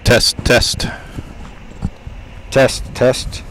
Test, test. Test, test.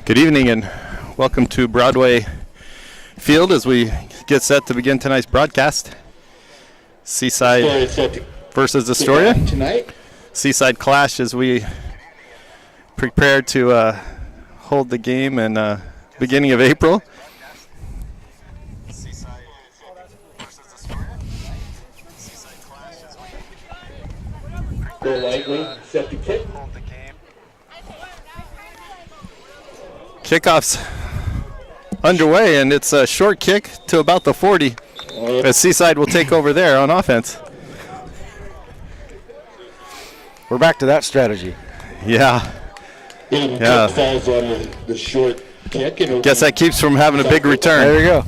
Good evening and welcome to Broadway Field as we get set to begin tonight's broadcast. Seaside versus Astoria. Tonight. Seaside clash as we prepare to hold the game in beginning of April. Seaside versus Astoria. Seaside clash as we Go lightly, set the kick. Kickoff's underway, and it's a short kick to about the 40 as Seaside will take over there on offense. We're back to that strategy. Yeah. Falls on the short kick. Guess that keeps from having a big return. There you go.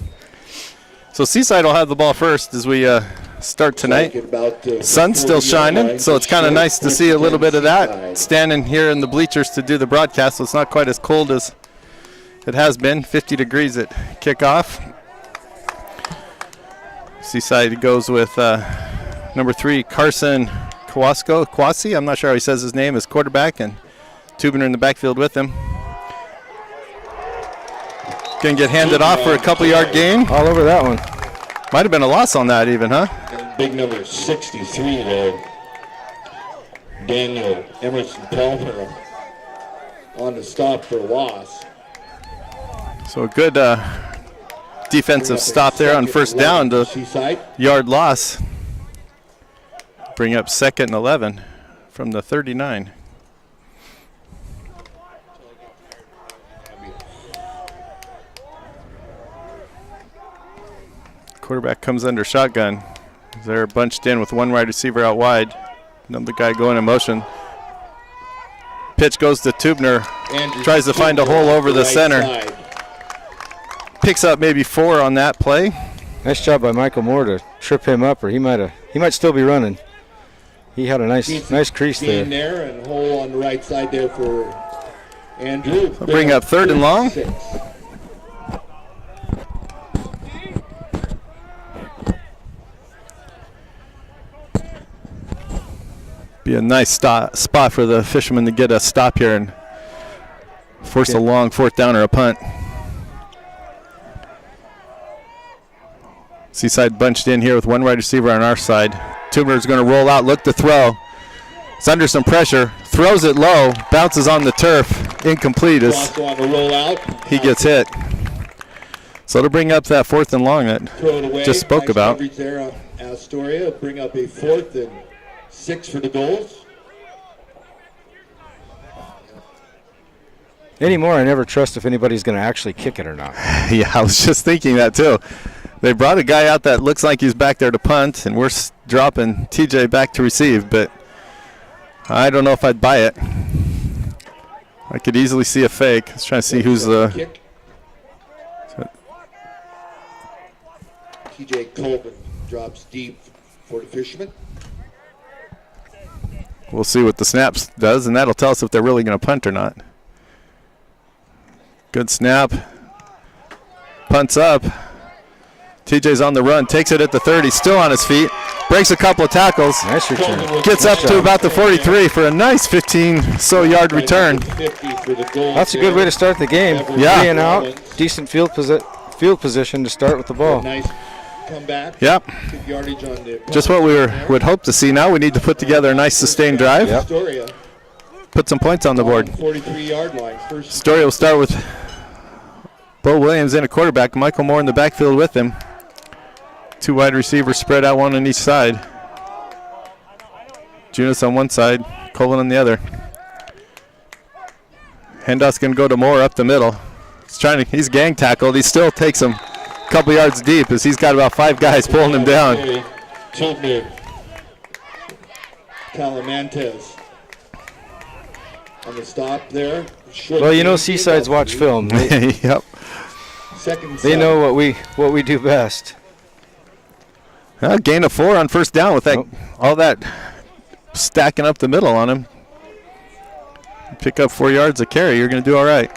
So Seaside will have the ball first as we start tonight. Sun's still shining, so it's kind of nice to see a little bit of that. Standing here in the bleachers to do the broadcast, so it's not quite as cold as it has been. 50 degrees at kickoff. Seaside goes with number 3, Carson Kwasi. I'm not sure how he says his name, as quarterback, and Tubiner in the backfield with him. Going to get handed off for a couple-yard gain. All over that one. Might have been a loss on that even, huh? Big number 63 there. Daniel Emerson Palmer on the stop for a loss. So a good defensive stop there on first down to yard loss. Bring up 2nd and 11 from the 39. Quarterback comes under shotgun. They're bunched in with one wide receiver out wide. Another guy going in motion. Pitch goes to Tubner. Tries to find a hole over the center. Picks up maybe 4 on that play. Nice job by Michael Moore to trip him up, or he might still be running. He had a nice crease there. There and hole on the right side there for Andrew. Bring up 3rd and long. Be a nice spot for the fishermen to get a stop here and force a long 4th down or a punt. Seaside bunched in here with one wide receiver on our side. Tubner's going to roll out, look to throw. It's under some pressure. Throws it low, bounces on the turf. Incomplete as he gets hit. So it'll bring up that 4th and long that just spoke about. There on Astoria. Bring up a 4th and 6 for the goals. Anymore, I never trust if anybody's going to actually kick it or not. Yeah, I was just thinking that too. They brought a guy out that looks like he's back there to punt, and we're dropping TJ back to receive, but I don't know if I'd buy it. I could easily see a fake. Let's try to see who's the... TJ Colvin drops deep for the fisherman. We'll see what the snaps does, and that'll tell us if they're really going to punt or not. Good snap. Punts up. TJ's on the run, takes it at the 30, still on his feet, breaks a couple of tackles, nice return. Gets up to about the 43 for a nice 15-so-yard return. That's a good way to start the game. Yeah. 3 and out, decent field position to start with the ball. Nice comeback. Yep. Yardage on the Just what we would hope to see now. We need to put together a nice sustained drive. Yep. Put some points on the board. 43-yard line. Astoria will start with Bo Williams in a quarterback, Michael Moore in the backfield with him. 2 wide receivers spread out, 1 on each side. Junis on one side, Colvin on the other. Handoff's going to go to Moore up the middle. He's gang tackled. He still takes him a couple yards deep as he's got about 5 guys pulling him down. Calamantes on the stop there. Well, you know Seaside's watch film. Yep. They know what we do best. Gain of 4 on first down with that all that stacking up the middle on him. Pick up 4 yards a carry, you're going to do all right.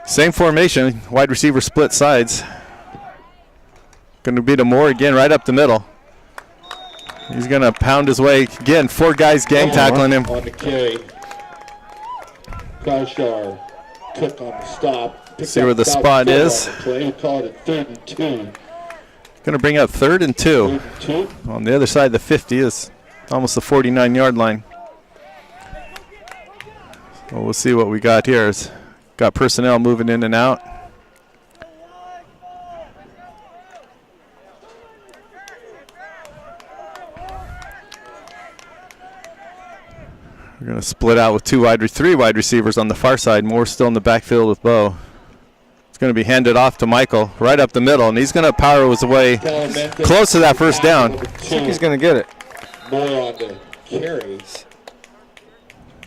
Same formation, wide receiver split sides. Going to be to Moore again right up the middle. He's going to pound his way. Again, 4 guys gang tackling him. On the carry. Kashar Cook on the stop. See where the spot is. We'll call it a 3rd and 2. Going to bring up 3rd and 2. 3rd and 2. On the other side, the 50 is almost the 49-yard line. Well, we'll see what we got here. It's got personnel moving in and out. We're going to split out with 3 wide receivers on the far side. Moore still in the backfield with Bo. It's going to be handed off to Michael right up the middle, and he's going to power his way close to that first down. I think he's going to get it. More on the carries.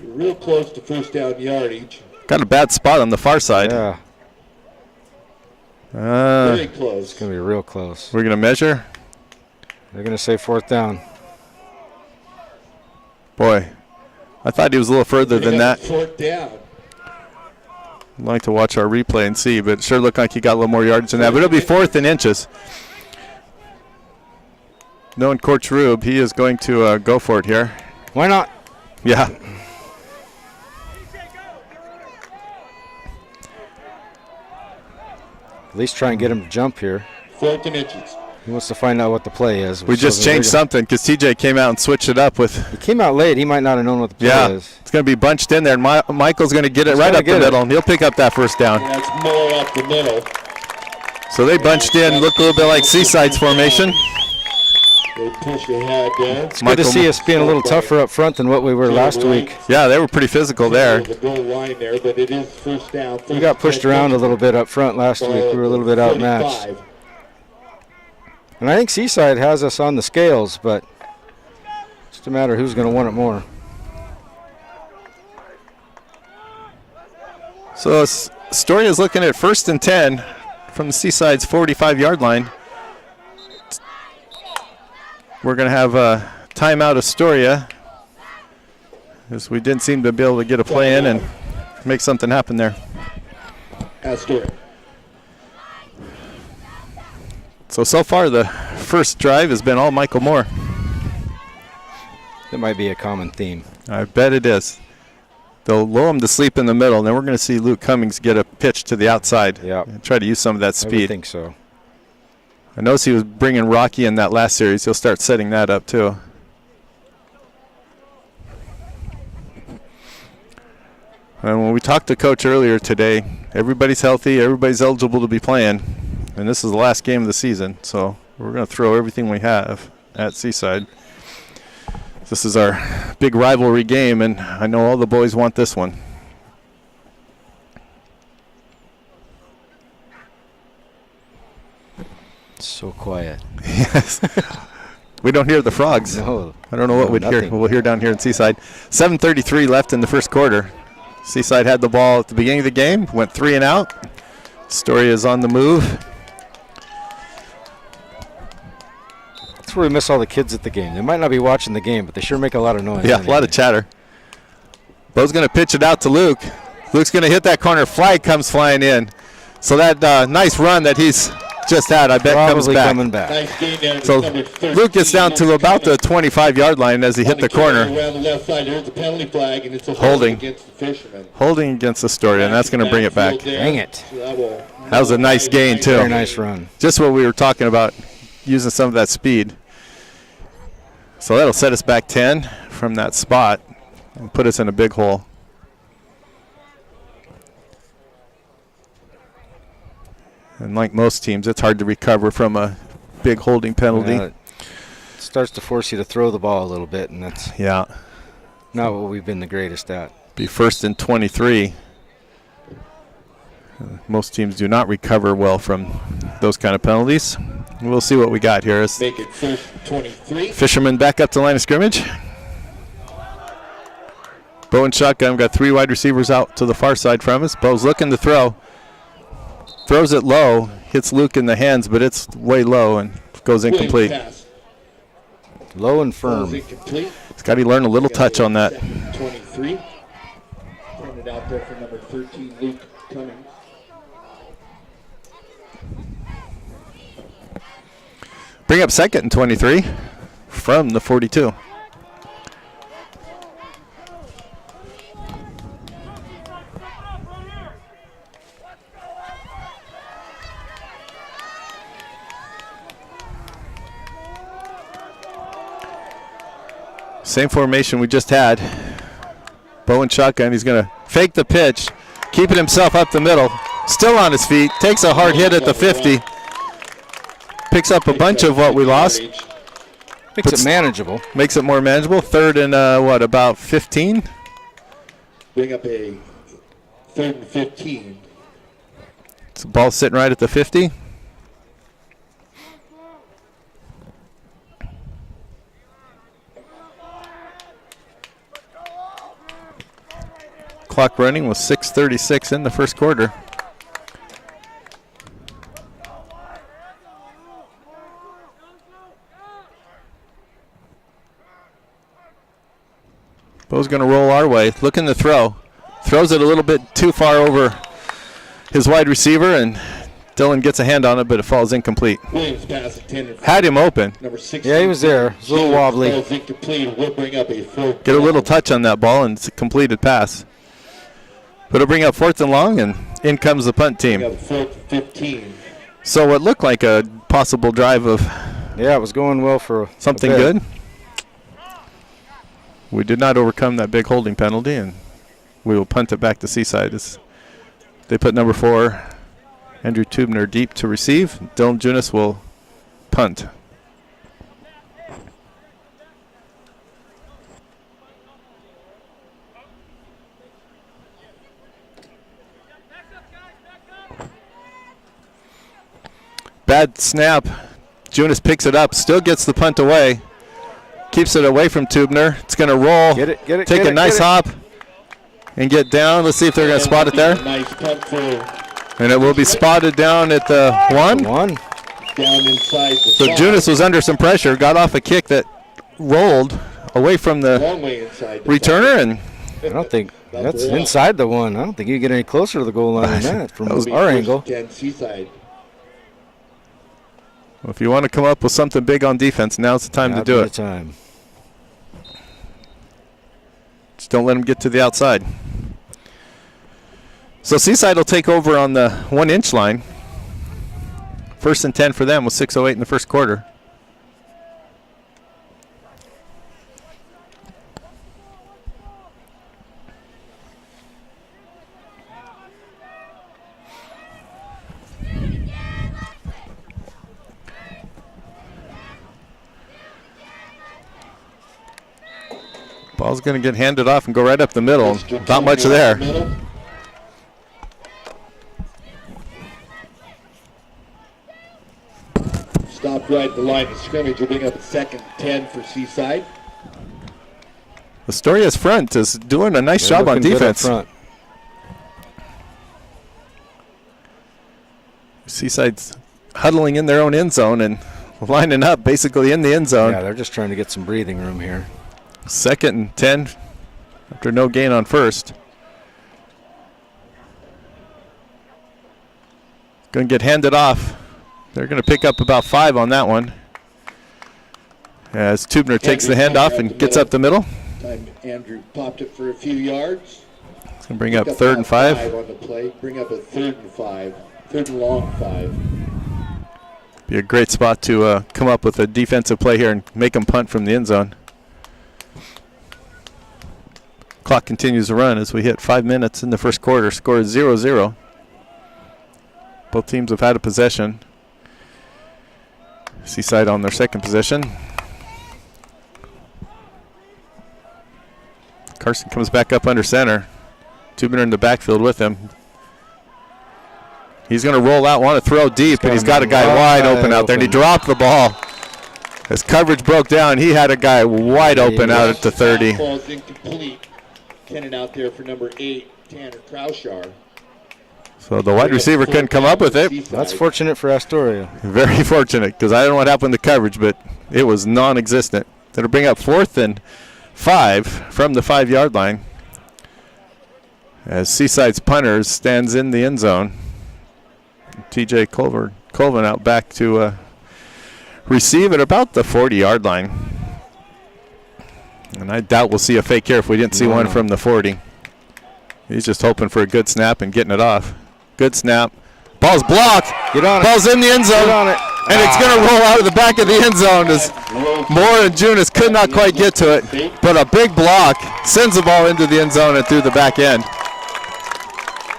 Real close to first down yardage. Got a bad spot on the far side. Yeah. Very close. It's going to be real close. We're going to measure. They're going to say 4th down. Boy, I thought he was a little further than that. 4th down. I'd like to watch our replay and see, but it sure looked like he got a little more yardage than that. But it'll be 4th and inches. Knowing Coach Rube, he is going to go for it here. Why not? Yeah. At least try and get him to jump here. 4th and inches. He wants to find out what the play is. We just changed something because TJ came out and switched it up with. He came out late. He might not have known what the play is. It's going to be bunched in there, and Michael's going to get it right up the middle, and he'll pick up that first down. And that's more up the middle. So they bunched in, looked a little bit like Seaside's formation. They push ahead there. It's good to see us being a little tougher up front than what we were last week. Yeah, they were pretty physical there. The goal line there, but it is first down. We got pushed around a little bit up front last week. We were a little bit outmatched. And I think Seaside has us on the scales, but it's just a matter of who's going to want it more. So Astoria is looking at 1st and 10 from the Seaside's 45-yard line. We're going to have a timeout Astoria, as we didn't seem to be able to get a play in and make something happen there. Astoria. So far the first drive has been all Michael Moore. That might be a common theme. I bet it is. They'll lull him to sleep in the middle, and then we're going to see Luke Cummings get a pitch to the outside. Yeah. And try to use some of that speed. I think so. I noticed he was bringing Rocky in that last series. He'll start setting that up too. And when we talked to Coach earlier today, everybody's healthy, everybody's eligible to be playing, and this is the last game of the season, so we're going to throw everything we have at Seaside. This is our big rivalry game, and I know all the boys want this one. It's so quiet. Yes. We don't hear the frogs. No. I don't know what we'll hear down here in Seaside. 7:33 left in the first quarter. Seaside had the ball at the beginning of the game, went 3 and out. Astoria is on the move. That's where we miss all the kids at the game. They might not be watching the game, but they sure make a lot of noise. Yeah, anyway. a lot of chatter. Bo's going to pitch it out to Luke. Luke's going to hit that corner. Flag comes flying in. So that nice run that he's just had, I bet, comes back. Coming back. Nice gain there. So Luke gets down to about the 25-yard line as he hit the corner. Around the left side, there's a penalty flag, and it's a Holding against the Fishermen. Holding against Astoria, and that's going to bring it back. Dang it. That was a nice gain, too. Very nice run. Just what we were talking about, using some of that speed. So that'll set us back 10 from that spot and put us in a big hole. And like most teams, it's hard to recover from a big holding penalty. It starts to force you to throw the ball a little bit, and that's not what we've been the greatest at. Be 1st and 23. Most teams do not recover well from those kind of penalties. We'll see what we got here. Make it 1st and 23. Fisherman back up to line of scrimmage. Bo and shotgun. Got 3 wide receivers out to the far side from us. Bo's looking to throw. Throws it low. Hits Luke in the hands, but it's way low and goes incomplete. Low and firm. Scotty learned a little touch on that. 23. Turned it out there for number 13, Luke Cummings. Bring up 2nd and 23 from the 42. Same formation we just had. Bowen shotgun. He's going to fake the pitch, keeping himself up the middle. Still on his feet. Takes a hard hit at the 50. Picks up a bunch of what we lost. Makes it manageable. Makes it more manageable. Third and, about 15? Bring up a 3rd and 15. It's the ball sitting right at the 50. Clock running with 6:36 in the first quarter. Bo's going to roll our way. Looking to throw. Throws it a little bit too far over his wide receiver, and Dillon gets a hand on it, but it falls incomplete. Williams pass intended. Had him open. Number 16. Yeah, he was there. It was a little wobbly. We'll bring up a Get a little touch on that ball, and it's a completed pass. But it'll bring up 4th and long, and in comes the punt team. 4th and 15. So what looked like a possible drive of Yeah, it was going well for something good. We did not overcome that big holding penalty, and we will punt it back to Seaside. As they put number 4, Andrew Tubner, deep to receive. Dylan Junis will punt. Bad snap. Junis picks it up, still gets the punt away. Keeps it away from Tubner. It's going to roll. Get it, take a nice hop and get down. Let's see if they're going to spot it there. Nice punt for And it will be spotted down at the 1. down inside the So Junis was under some pressure, got off a kick that rolled away from the long way inside the returner, and I don't think that's inside the 1. I don't think you get any closer to the goal line than that from our angle. 10 Seaside. well, if you want to come up with something big on defense, now's the time to do it. Time. Just don't let them get to the outside. So Seaside will take over on the 1-inch line. 1st and 10 for them with 6:08 in the first quarter. Ball's going to get handed off and go right up the middle. Not much there. Stopped right at the line of scrimmage. Will bring up a 2nd and 10 for Seaside. Astoria's front is doing a nice job on defense. Seaside's huddling in their own end zone and lining up basically in the end zone. Yeah, they're just trying to get some breathing room here. 2nd and 10 after no gain on 1st. Going to get handed off. They're going to pick up about 5 on that one. As Tubner takes the handoff and gets up the middle. Time Andrew popped it for a few yards. It's going to bring up 3rd and 5. On the play. Bring up a 3rd and 5. 3rd and long 5. Be a great spot to come up with a defensive play here and make them punt from the end zone. Clock continues to run as we hit 5 minutes in the first quarter. Score is 0-0. Both teams have had a possession. Seaside on their 2nd possession. Carson comes back up under center. Tubner in the backfield with him. He's going to roll out, want to throw deep, and he's got a guy wide open out there, and he dropped the ball. As coverage broke down, he had a guy wide open out at the 30. Ball's incomplete. Tended out there for number 8, Tanner Krauschar. So the wide receiver couldn't come up with it. That's fortunate for Astoria. Very fortunate, because I don't know what happened to coverage, but it was non-existent. That'll bring up 4th and 5 from the 5-yard line. As Seaside's punter stands in the end zone. TJ Colvin out back to receive at about the 40-yard line. And I doubt we'll see a fake here if we didn't see one from the 40. He's just hoping for a good snap and getting it off. Good snap. Ball's blocked. Get on Ball's in the end zone. Get on it. And it's going to roll out of the back of the end zone as Moore and Junis could not quite get to it, but a big block sends the ball into the end zone and through the back end.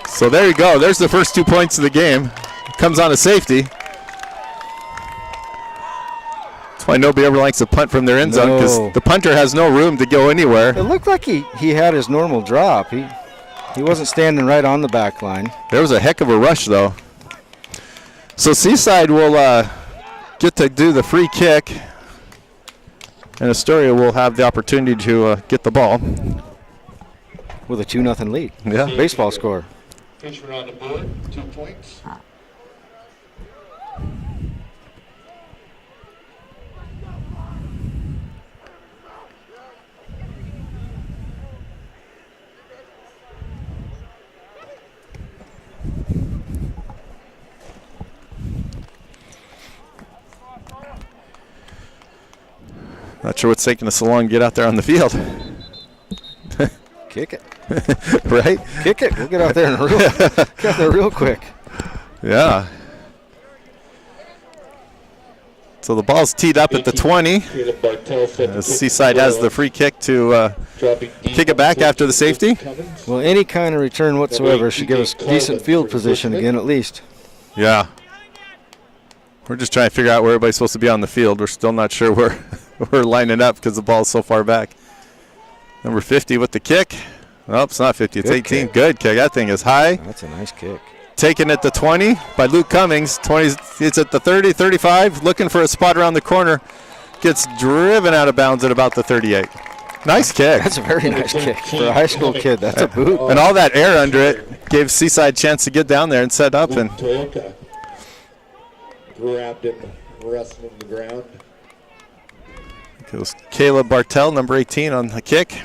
So there you go. There's the first 2 points of the game. Comes on a safety. That's why nobody ever likes to punt from their end zone, because the punter has no room to go anywhere. It looked like he had his normal drop. He wasn't standing right on the back line. There was a heck of a rush, though. So Seaside will get to do the free kick, and Astoria will have the opportunity to get the ball. With a 2-0 lead. Yeah. Baseball score. Fisherman on the board, 2 points. Not sure what's taking us so long to get out there on the field. Kick it. Right? Kick it. We'll get out there real quick. Yeah. So the ball's teed up at the 20. Seaside has the free kick to kick it back after the safety. Well, any kind of return whatsoever should give us decent field position again at least. Yeah. We're just trying to figure out where everybody's supposed to be on the field. We're still not sure where we're lining up because the ball's so far back. Number 50 with the kick. Oh, it's not 50, it's Good 18. kick. Good kick. That thing is high. That's a nice kick. Taken at the 20 by Luke Cummings. 20, it's at the 30, 35, looking for a spot around the corner. Gets driven out of bounds at about the 38. Nice kick. That's a very nice kick for a high school kid. That's a boot. And all that air under it gave Seaside a chance to get down there and set up. And Toyota grabbed it, wrestling the ground. goes Caleb Bartell, number 18, on the kick.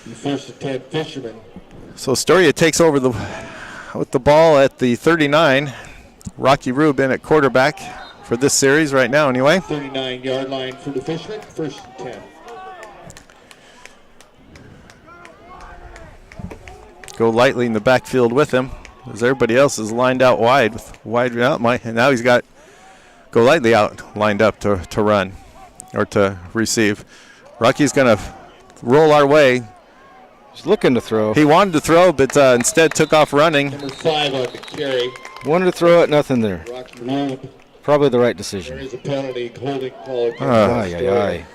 The first and 10 Fisherman. So Astoria takes over with the ball at the 39. Rocky Rubin at quarterback for this series right now anyway. 39-yard line for the Fisherman, first and 10. Go lightly in the backfield with him, as everybody else is lined out wide. And now he's got go lightly out lined up to run or to receive. Rocky's going to roll our way. He's looking to throw. He wanted to throw, but instead took off running. Number 5 on the carry. Wanted to throw it, nothing there. Rocky Rube. Probably the right There decision. is a penalty, holding call. Aye.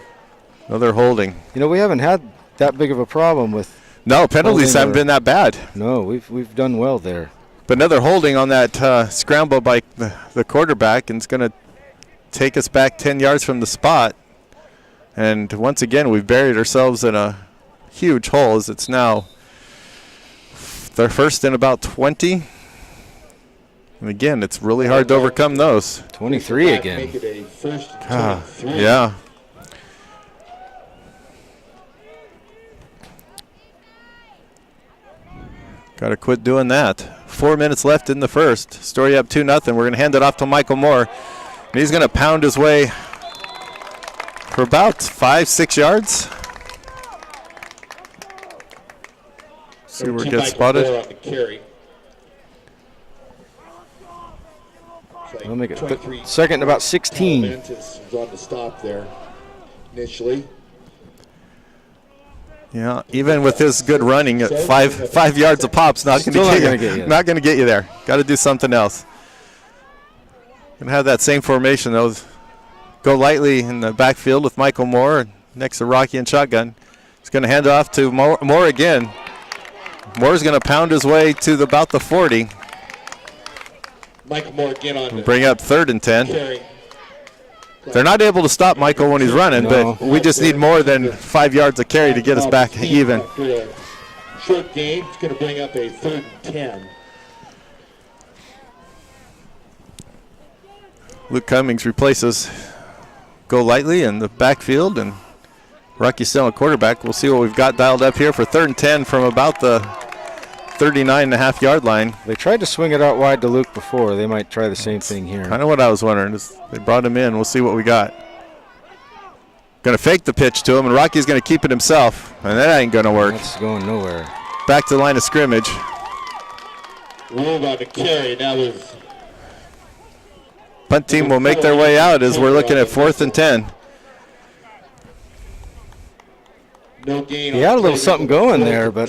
Another holding. You know, we haven't had that big of a problem with. No, penalties haven't been that bad. No, we've done well there. But another holding on that scramble by the quarterback, and it's going to take us back 10 yards from the spot. And once again, we've buried ourselves in a huge hole, as it's now their first in about 20. And again, it's really hard to overcome those. 23 again. Make it a first and 23. Yeah. Got to quit doing that. 4 minutes left in the first. Astoria up 2-0. We're going to hand it off to Michael Moore. And he's going to pound his way for about 5-6 yards. See where it gets spotted. On the carry. We'll make it second and about 16. Ventus was on the stop there initially. Yeah, even with his good running at five yards a pop's not going to get you. Not going to get you there. Got to do something else. Gonna have that same formation though. Go lightly in the backfield with Michael Moore next to Rocky and shotgun. He's going to hand it off to Moore again. Moore's going to pound his way to about the 40. Michael Moore again on Bring up 3rd and 10. carry. They're not able to stop Michael when he's running, but we just need more than 5 yards of carry to get us back even. After a short game, it's going to bring up a 3rd and 10. Luke Cummings replaces Go Lightly in the backfield, and Rocky's still a quarterback. We'll see what we've got dialed up here for 3rd and 10 from about the 39.5-yard line. They tried to swing it out wide to Luke before. They might try the same thing here. Kind of what I was wondering. They brought him in. We'll see what we got. Going to fake the pitch to him, and Rocky's going to keep it himself, and that ain't going to work. That's going nowhere. Back to the line of scrimmage. Move on the carry. Now there's Punt team will make their way out as we're looking at 4th and 10. No gain. He had a little something going there, but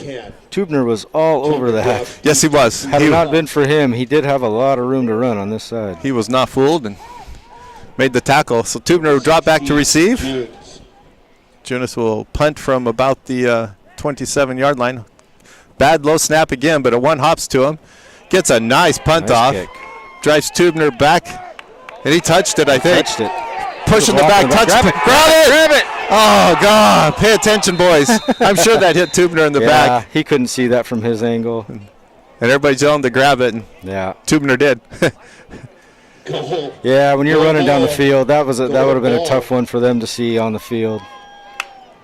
Tubner was all over that. Yes, he was. Had it not been for him, he did have a lot of room to run on this side. He was not fooled and made the tackle. So Tubner will drop back to receive. Junis will punt from about the 27-yard line. Bad low snap again, but it one hops to him. Gets a nice punt off. Kick. Drives Tubner back, and he touched it, I think. Touched it. Pushing the back, touch it. Grab it! Oh, God. Pay attention, boys. I'm sure that hit Tubner in the back. He couldn't see that from his angle. And everybody's yelling to grab it, and Tubner did. Yeah, when you're running down the field, that would have been a tough one for them to see on the field.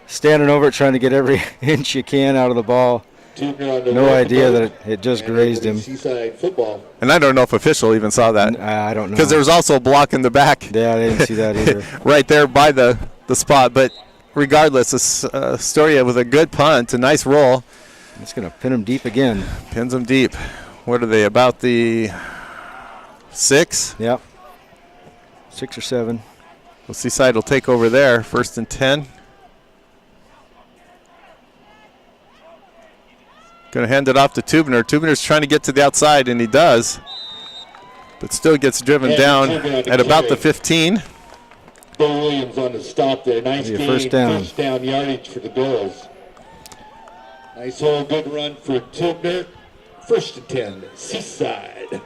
Standing over it, trying to get every inch you can out of the ball. No idea that it just grazed him. Seaside football. And I don't know if official even saw that. I don't know. Because there was also a block in the back. Yeah, I didn't see that either. Right there by the spot. But regardless, Astoria with a good punt, a nice roll. It's going to pin him deep again. Pins him deep. What are they, about the 6? Yep. 6 or 7. Well, Seaside will take over there, 1st and 10. Going to hand it off to Tubner. Tubner's trying to get to the outside, and he does. But still gets driven down at about the 15. Bill Williams on the stop there. Nice gain, first down yardage for the Bills. Nice hole, good run for Tubner. 1st and 10, Seaside.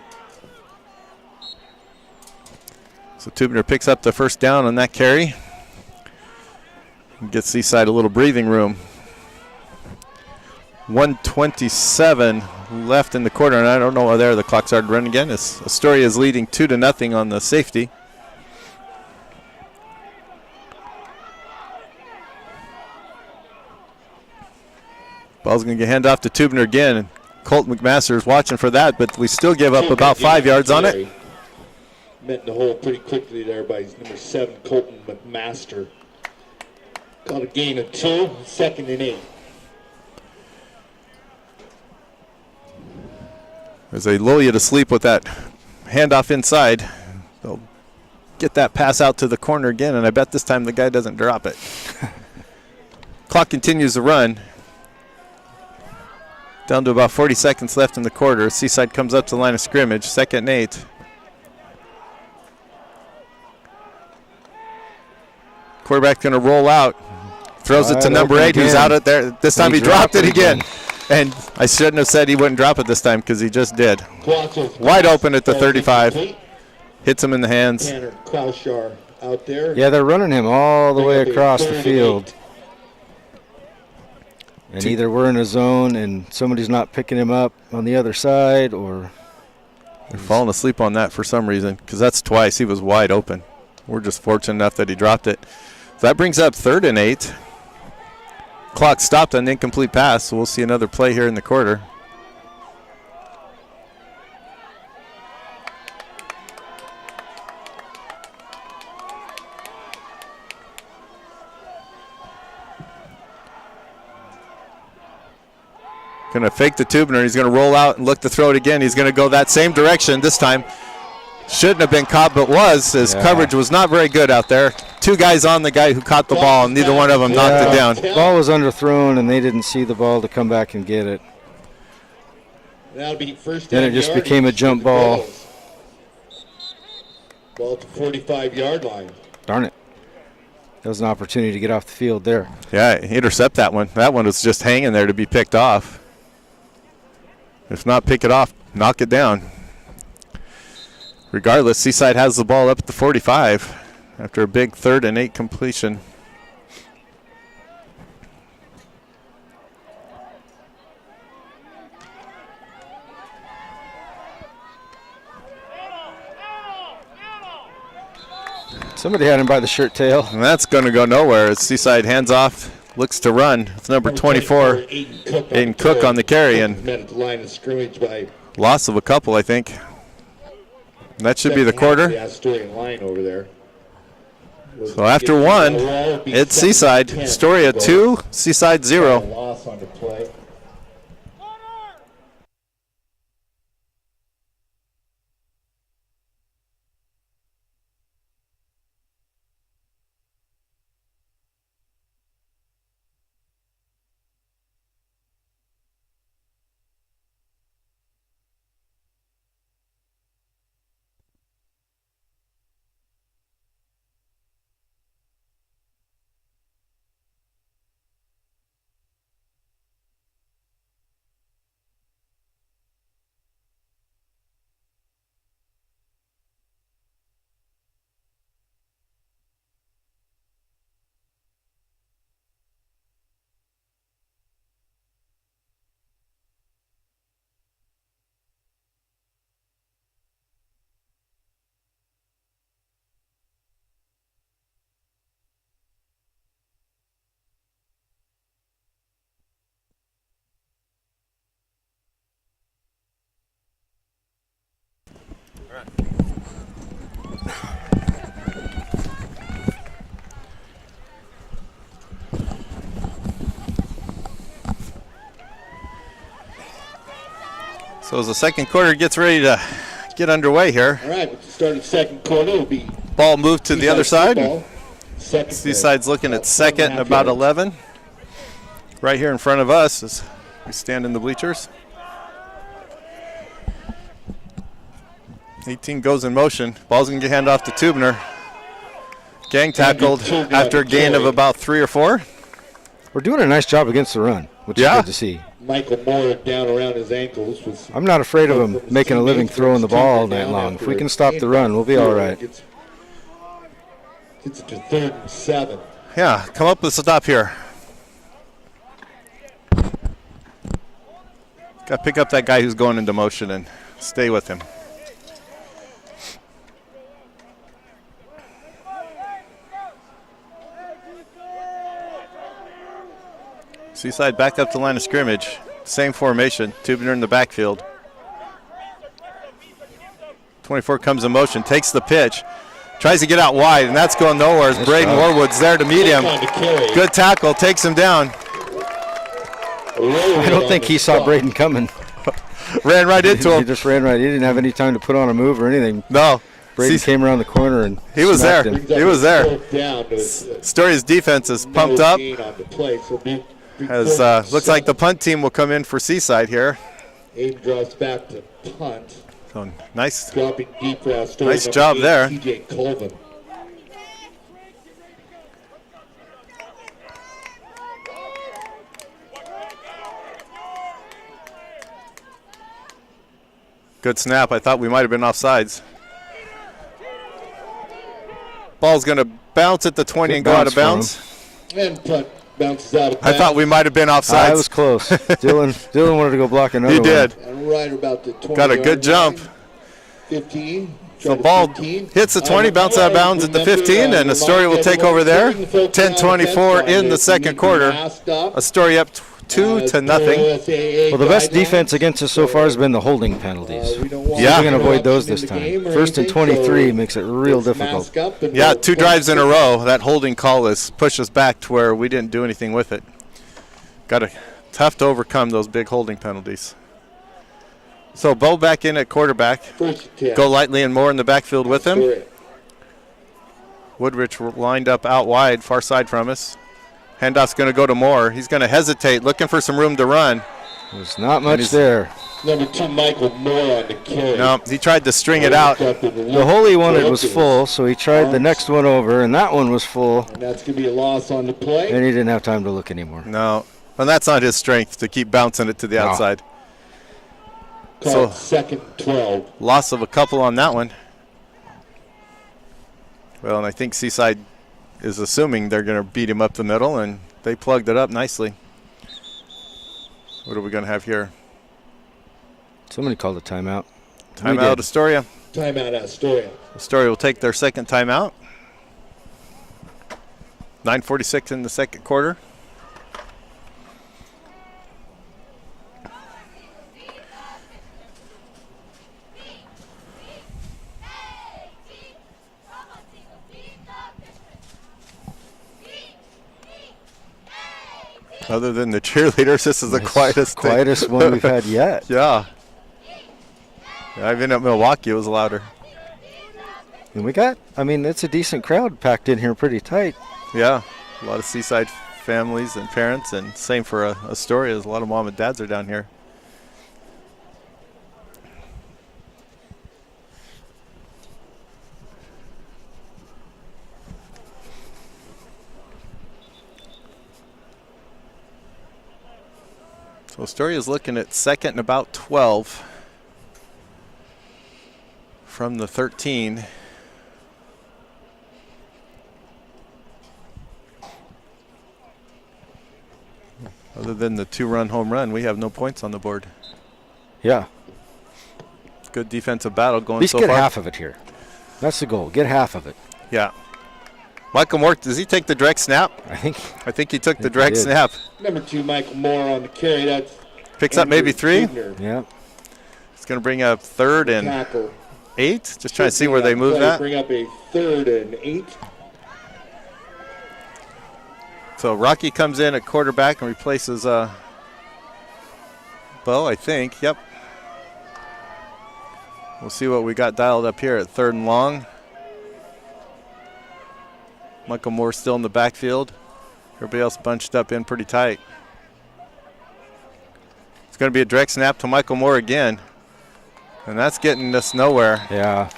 So Tubner picks up the 1st down on that carry. And gets Seaside a little breathing room. 1:27 left in the quarter, and I don't know whether the clock started running again. Astoria is leading 2-0 on the safety. Ball's going to get handed off to Tubner again, and Colt McMaster is watching for that, but we still give up about 5 yards on it. Met in the hole pretty quickly there by number 7, Colton McMaster. Got a gain of 2, 2nd and 8. As they lull you to sleep with that handoff inside, they'll get that pass out to the corner again, and I bet this time the guy doesn't drop it. Clock continues to run. Down to about 40 seconds left in the quarter. Seaside comes up to the line of scrimmage, 2nd and 8. Quarterback's going to roll out. Throws it to number 8, who's out at there. This time he dropped it again. And I shouldn't have said he wouldn't drop it this time because he just did. Wide open at the 35. Hits him in the hands. Tanner Kraushar out there. Yeah, they're running him all the way across the field. And either we're in a zone and somebody's not picking him up on the other side, or they're falling asleep on that for some reason, because that's twice. He was wide open. We're just fortunate enough that he dropped it. So that brings up 3rd and 8. Clock stopped on an incomplete pass, so we'll see another play here in the quarter. Going to fake the Tubner. He's going to roll out and look to throw it again. He's going to go that same direction this time. Shouldn't have been caught, but was. His coverage was not very good out there. 2 guys on the guy who caught the ball, and neither one of them knocked it down. The ball was underthrown, and they didn't see the ball to come back and get it. That'll be 1st Then it just became a jump ball. Ball to 45-yard line. Darn it. That was an opportunity to get off the field there. Yeah, intercept that one. That one was just hanging there to be picked off. If not, pick it off, knock it down. Regardless, Seaside has the ball up at the 45 after a big 3rd and 8 completion. Somebody had him by the shirt tail. And that's going to go nowhere as Seaside hands off, looks to run. It's number 24, Aiden Cook on the carry, and met at the line of scrimmage by loss of a couple, I think. And that should be the quarter. The Astoria line over there. So after 1, it's Seaside. Astoria 2, Seaside 0. Loss on the play. So as the second quarter gets ready to get underway here. All right, with the start of the second quarter, it'll be ball moved to the other side. Second Seaside's looking at second and about 11. Right here in front of us as we stand in the bleachers. 18 goes in motion. Ball's going to get handed off to Tubner. Gang tackled after a gain of about 3 or 4. We're doing a nice job against the run, which is good to see. Michael Moore down around his ankles. I'm not afraid of him making a living throwing the ball all night long. If we can stop the run, we'll be all right. Gets it to 3rd and 7. Yeah, come up with a stop here. Got to pick up that guy who's going into motion and stay with him. Seaside back up the line of scrimmage. Same formation. Tubner in the backfield. 24 comes in motion, takes the pitch, tries to get out wide, and that's going nowhere as Braden Warwood's there to meet him. Good tackle, takes him down. I don't think he saw Braden coming. Ran right into him. He just ran right. He didn't have any time to put on a move or anything. No. Braden came around the corner and he was there. him. He was there. Astoria's defense is pumped up. As looks like the punt team will come in for Seaside here. Abe drops back to punt. So nice. Dropping deep for Astoria. Nice job there. TJ Colvin. Good snap. I thought we might have been offsides. Ball's going to bounce at the 20 and go out of bounds. And punt bounces out of bounds. I thought we might have been offsides. I was close. Dylan wanted to go block another one. He did. And right about the 20. Got a good jump. 15. The ball hits the 20, bounces out of bounds at the 15, and Astoria will take over there. 10-24 in the second quarter. Astoria up 2-0. Well, the best defense against us so far has been the holding penalties. Yeah. We're going to avoid those this time. 1st and 23 makes it real difficult. Yeah, 2 drives in a row. That holding call has pushed us back to where we didn't do anything with it. Tough to overcome those big holding penalties. So Bo back in at quarterback. Go lightly and more in the backfield with him. Woodrich lined up out wide, far side from us. Handoff's going to go to Moore. He's going to hesitate, looking for some room to run. There's not much there. Number 2, Michael Moore on the carry. No, he tried to string it out. The hole he wanted was full, so he tried the next one over, and that one was full. And that's going to be a loss on the play. And he didn't have time to look anymore. No, and that's not his strength to keep bouncing it to the outside. So 2nd and 12. Loss of a couple on that one. Well, and I think Seaside is assuming they're going to beat him up the middle, and they plugged it up nicely. What are we going to have here? Somebody called a timeout. Timeout, Astoria. Timeout, Astoria. Astoria will take their second timeout. 9:46 in the second quarter. Other than the cheerleaders, this is the quietest one we've had yet. Yeah. I've been at Milwaukee, it was louder. And it's a decent crowd packed in here pretty tight. Yeah, a lot of Seaside families and parents, and same for Astoria. A lot of mom and dads are down here. So Astoria is looking at second and about 12 from the 13. Other than the 2-run home run, we have no points on the board. Yeah. Good defensive battle going At least so get far. half of it here. That's the goal. Get half of it. Yeah. Michael Moore, does he take the direct snap? I think he took the direct snap. Number 2, Michael Moore on the carry. That's picks up maybe 3. Yeah. It's going to bring up 3rd and tackle. 8. Just trying to see where they move that. Bring up a 3rd and 8. So Rocky comes in at quarterback and replaces Bo, I think. Yep. We'll see what we got dialed up here at 3rd and long. Michael Moore still in the backfield. Everybody else bunched up in pretty tight. It's going to be a direct snap to Michael Moore again. And that's getting us nowhere. Yeah.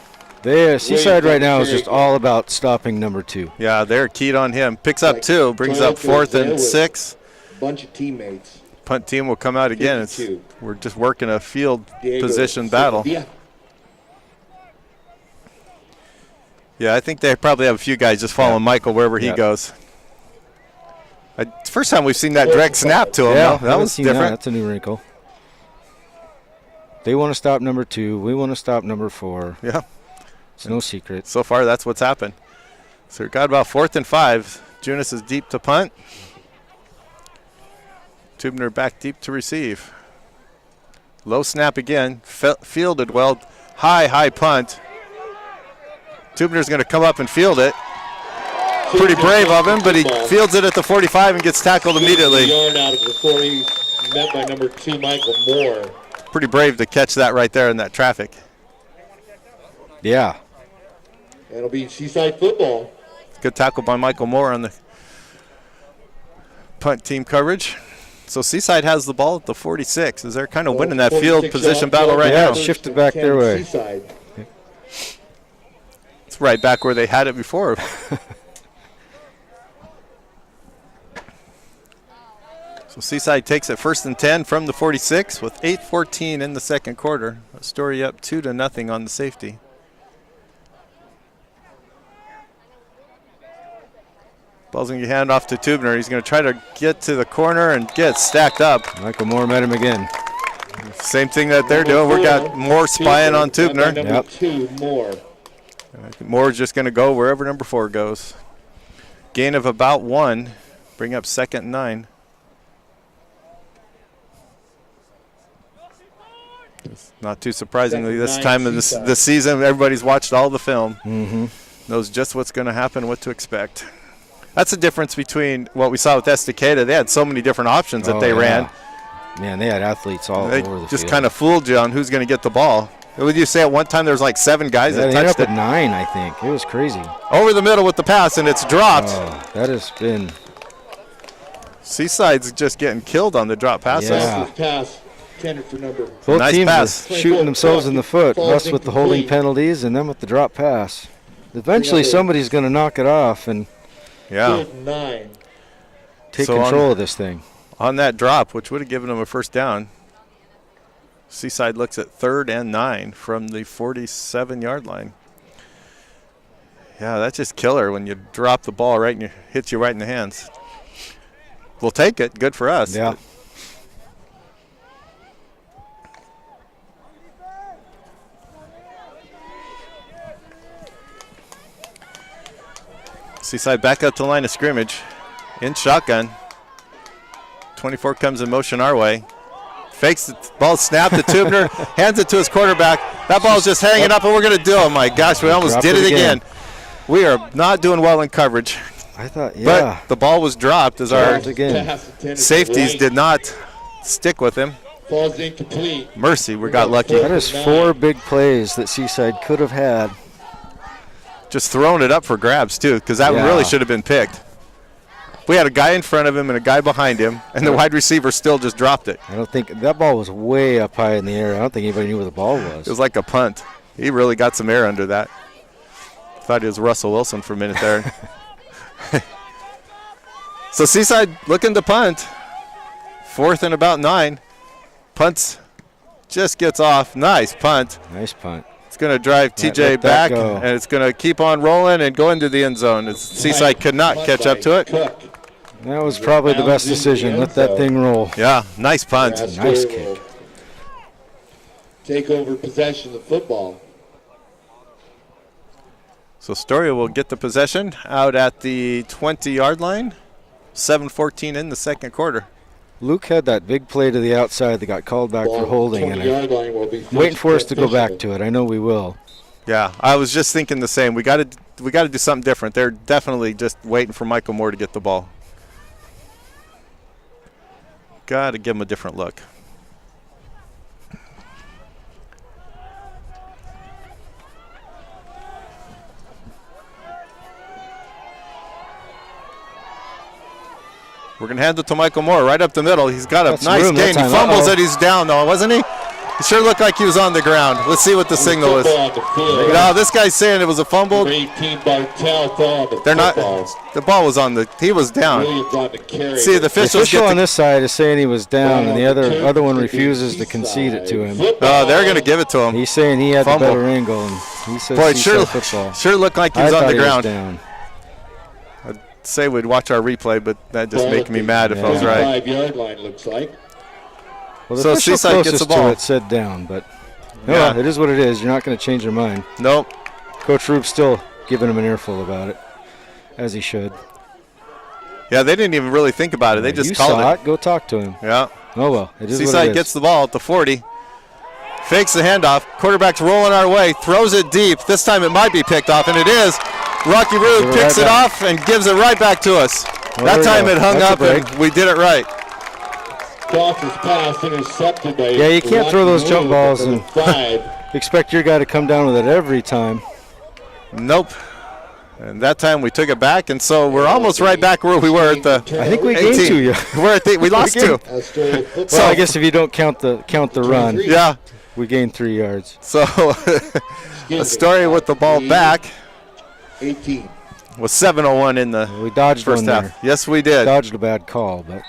Seaside right now is just all about stopping number 2. Yeah, they're keyed on him. Picks up 2, brings up 4th and 6. Bunch of teammates. Punt team will come out again. We're just working a field position battle. Yeah, I think they probably have a few guys just following Michael wherever he goes. It's the first time we've seen that direct snap to him. Yeah, that was different. That's a new wrinkle. They want to stop number 2. We want to stop number 4. Yeah. It's no secret. So far, that's what's happened. So we've got about 4th and 5. Junis is deep to punt. Tubner back deep to receive. Low snap again. Fielded well. High punt. Tubner's going to come up and field it. Pretty brave of him, but he fields it at the 45 and gets tackled immediately. Yard out of the 40, met by number 2, Michael Moore. Pretty brave to catch that right there in that traffic. Yeah. It'll be Seaside football. Good tackle by Michael Moore on the punt team coverage. So Seaside has the ball at the 46 as they're kind of winning that field position battle right now. Yeah, shifted back their way. Seaside. It's right back where they had it before. So Seaside takes it 1st and 10 from the 46 with 8:14 in the second quarter. Astoria up 2-0 on the safety. Ball's going to hand off to Tubner. He's going to try to get to the corner and get stacked up. Michael Moore met him again. Same thing that they're doing. We got Moore spying on Tubner. Number 2, Moore. Moore's just going to go wherever number 4 goes. Gain of about 1. Bring up 2nd and 9. Not too surprisingly, this time of the season, everybody's watched all the film. Knows just what's going to happen, what to expect. That's the difference between what we saw with Estacada. They had so many different options that they ran. Man, they had athletes all over the field. They just kind of fooled you on who's going to get the ball. Would you say at one time there was like 7 guys that touched it? They ended up at 9, I think. It was crazy. Over the middle with the pass, and it's dropped. That has been... Seaside's just getting killed on the drop passes. Yeah. Pass. For number. Both nice teams pass. are shooting themselves in the foot, us with the holding penalties and them with the drop pass. Eventually somebody's going to knock it off and take control of this thing. On that drop, which would have given them a first down, Seaside looks at 3rd and 9 from the 47-yard line. Yeah, that's just killer when you drop the ball right and it hits you right in the hands. We'll take it. Good for us. Yeah. Seaside back up to the line of scrimmage in shotgun. 24 comes in motion our way. Fakes the ball, snap to Tubner, hands it to his quarterback. That ball's just hanging up, and we're going to do it. Oh, my gosh, we almost did it again. We are not doing well in coverage. I thought, But the ball was dropped as our safeties did not stick with him. Ball's incomplete. Mercy, we got lucky. That is 4 big plays that Seaside could have had. Just throwing it up for grabs, too, because that one really should have been picked. We had a guy in front of him and a guy behind him, and the wide receiver still just dropped it. I don't think that ball was way up high in the air. I don't think anybody knew where the ball was. It was like a punt. He really got some air under that. Thought it was Russell Wilson for a minute there. So Seaside looking to punt. 4th and about 9. Punts just gets off. Nice punt. Nice punt. It's going to drive TJ back, and it's going to keep on rolling and go into the end zone. Seaside could not catch up to it. That was probably the best decision. Let that thing roll. Yeah, nice punt. Nice kick. Take over possession of the football. So Astoria will get the possession out at the 20-yard line. 7:14 in the second quarter. Luke had that big play to the outside that got called back for holding, and I'm waiting for us to go back to it. I know we will. Yeah, I was just thinking the same. We got to do something different. They're definitely just waiting for Michael Moore to get the ball. Got to give him a different look. We're going to hand it to Michael Moore right up the middle. He's got a nice gain. He fumbles it. He's down, though, wasn't he? He sure looked like he was on the ground. Let's see what the signal is. No, this guy's saying it was a fumble. They're not. The ball was on the. He was down. See, the official on this side is saying he was down, and the other one refuses to concede it to him. Oh, they're going to give it to him. He's saying he had the better angle, and he says boy, sure looked like he was on the ground. I'd say we'd watch our replay, but that just make me mad if I was right. 5-yard line looks like. Well, the official Seaside gets the ball. It said down, but yeah, it is what it is. You're not going to change your mind. Nope. Coach Rube's still giving him an earful about it, as he should. Yeah, they didn't even really think about it. They just called it. Go talk to him. Yeah. Oh, well, it is Seaside what it is. gets the ball at the 40. Fakes the handoff. Quarterback's rolling our way. Throws it deep. This time it might be picked off, and it is. Rocky Rube picks it off and gives it right back to us. That time it hung up, and we did it right. Pass intercepted by you can't throw those jump balls and expect your guy to come down with it every time. Nope. And that time we took it back, and so we're almost right back where we were at the. I think we gained 2. We lost 2. So I guess if you don't count the run, yeah, we gained 3 yards. So Astoria with the ball back. 18 was 7:01 in the we dodged first half. There. Yes, we did. Dodged a bad call, but.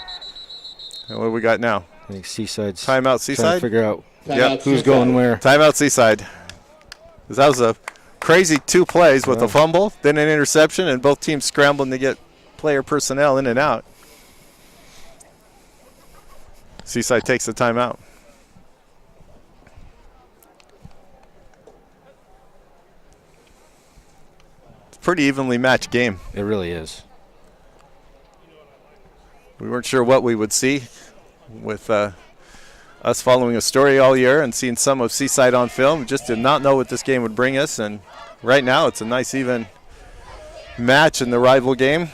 And what do we got now? I think Seaside's timeout. Seaside. Trying to figure out who's going where. Timeout. Seaside. That was a crazy 2 plays with a fumble, then an interception, and both teams scrambling to get player personnel in and out. Seaside takes the timeout. It's a pretty evenly matched game. It really is. We weren't sure what we would see with us following Astoria all year and seeing some of Seaside on film. We just did not know what this game would bring us, and right now it's a nice even match in the rival game.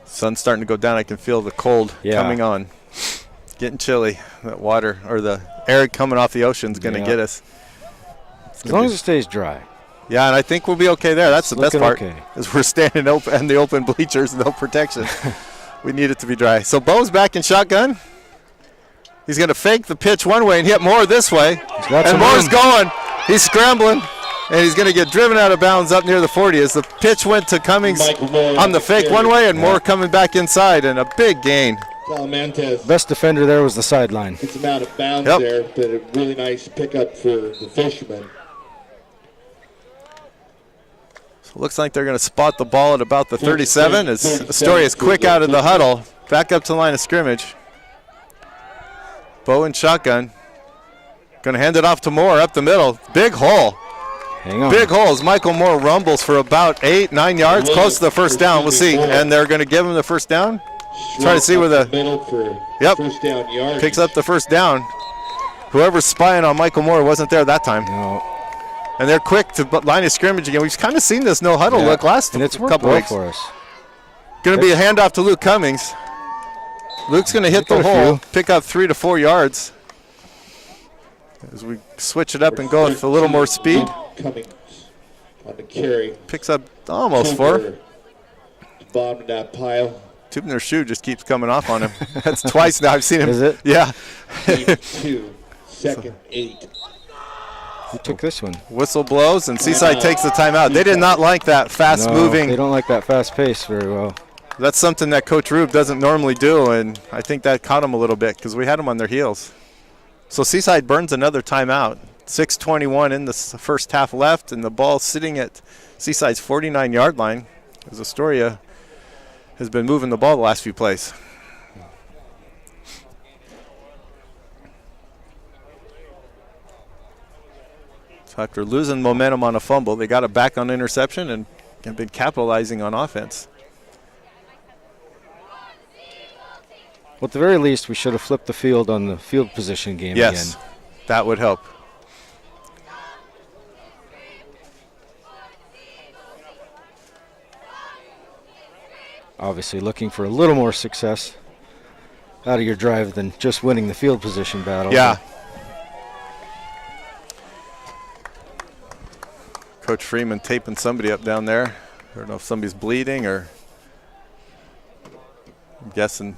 Sun's starting to go down. I can feel the cold coming on. Getting chilly. That water or the air coming off the ocean is going to get us. As long as it stays dry. Yeah, and I think we'll be okay there. That's the best part. Is we're standing open in the open bleachers, no protection. We need it to be dry. So Bo's back in shotgun. He's going to fake the pitch one way and hit Moore this way. And Moore's going. He's scrambling. And he's going to get driven out of bounds up near the 40 as the pitch went to Cummings on the fake one way and Moore coming back inside, and a big gain. Best defender there was the sideline. It's him out of bounds there, but a really nice pickup for the fisherman. So it looks like they're going to spot the ball at about the 37 as Astoria is quick out of the huddle. Back up to the line of scrimmage. Bo in shotgun. Going to hand it off to Moore up the middle. Big hole. Hang on. Big holes. Michael Moore rumbles for about 8-9 yards, close to the first down. We'll see. And they're going to give him the first down. Try to see where the first down yards. Picks up the first down. Whoever's spying on Michael Moore wasn't there that time. No. And they're quick to line of scrimmage again. We've kind of seen this no huddle look last couple weeks for us. Going to be a handoff to Luke Cummings. Luke's going to hit the hole, pick up 3 to 4 yards. As we switch it up and go with a little more speed. Cummings on the carry. Picks up almost 4. Bottom of that pile. Tubner's shoe just keeps coming off on him. That's twice now I've seen him. Is it? Yeah. 2, second 8. Who took this one? Whistle blows and Seaside takes the timeout. They did not like that fast moving. They don't like that fast pace very well. That's something that Coach Rube doesn't normally do, and I think that caught them a little bit because we had them on their heels. So Seaside burns another timeout. 6:21 in the first half left, and the ball sitting at Seaside's 49-yard line as Astoria has been moving the ball the last few plays. So after losing momentum on a fumble, they got it back on interception and have been capitalizing on offense. Well, at the very least, we should have flipped the field on the field position game again. Yes, that would help. Obviously looking for a little more success out of your drive than just winning the field position battle. Yeah. Coach Freeman taping somebody up down there. I don't know if somebody's bleeding or I'm guessing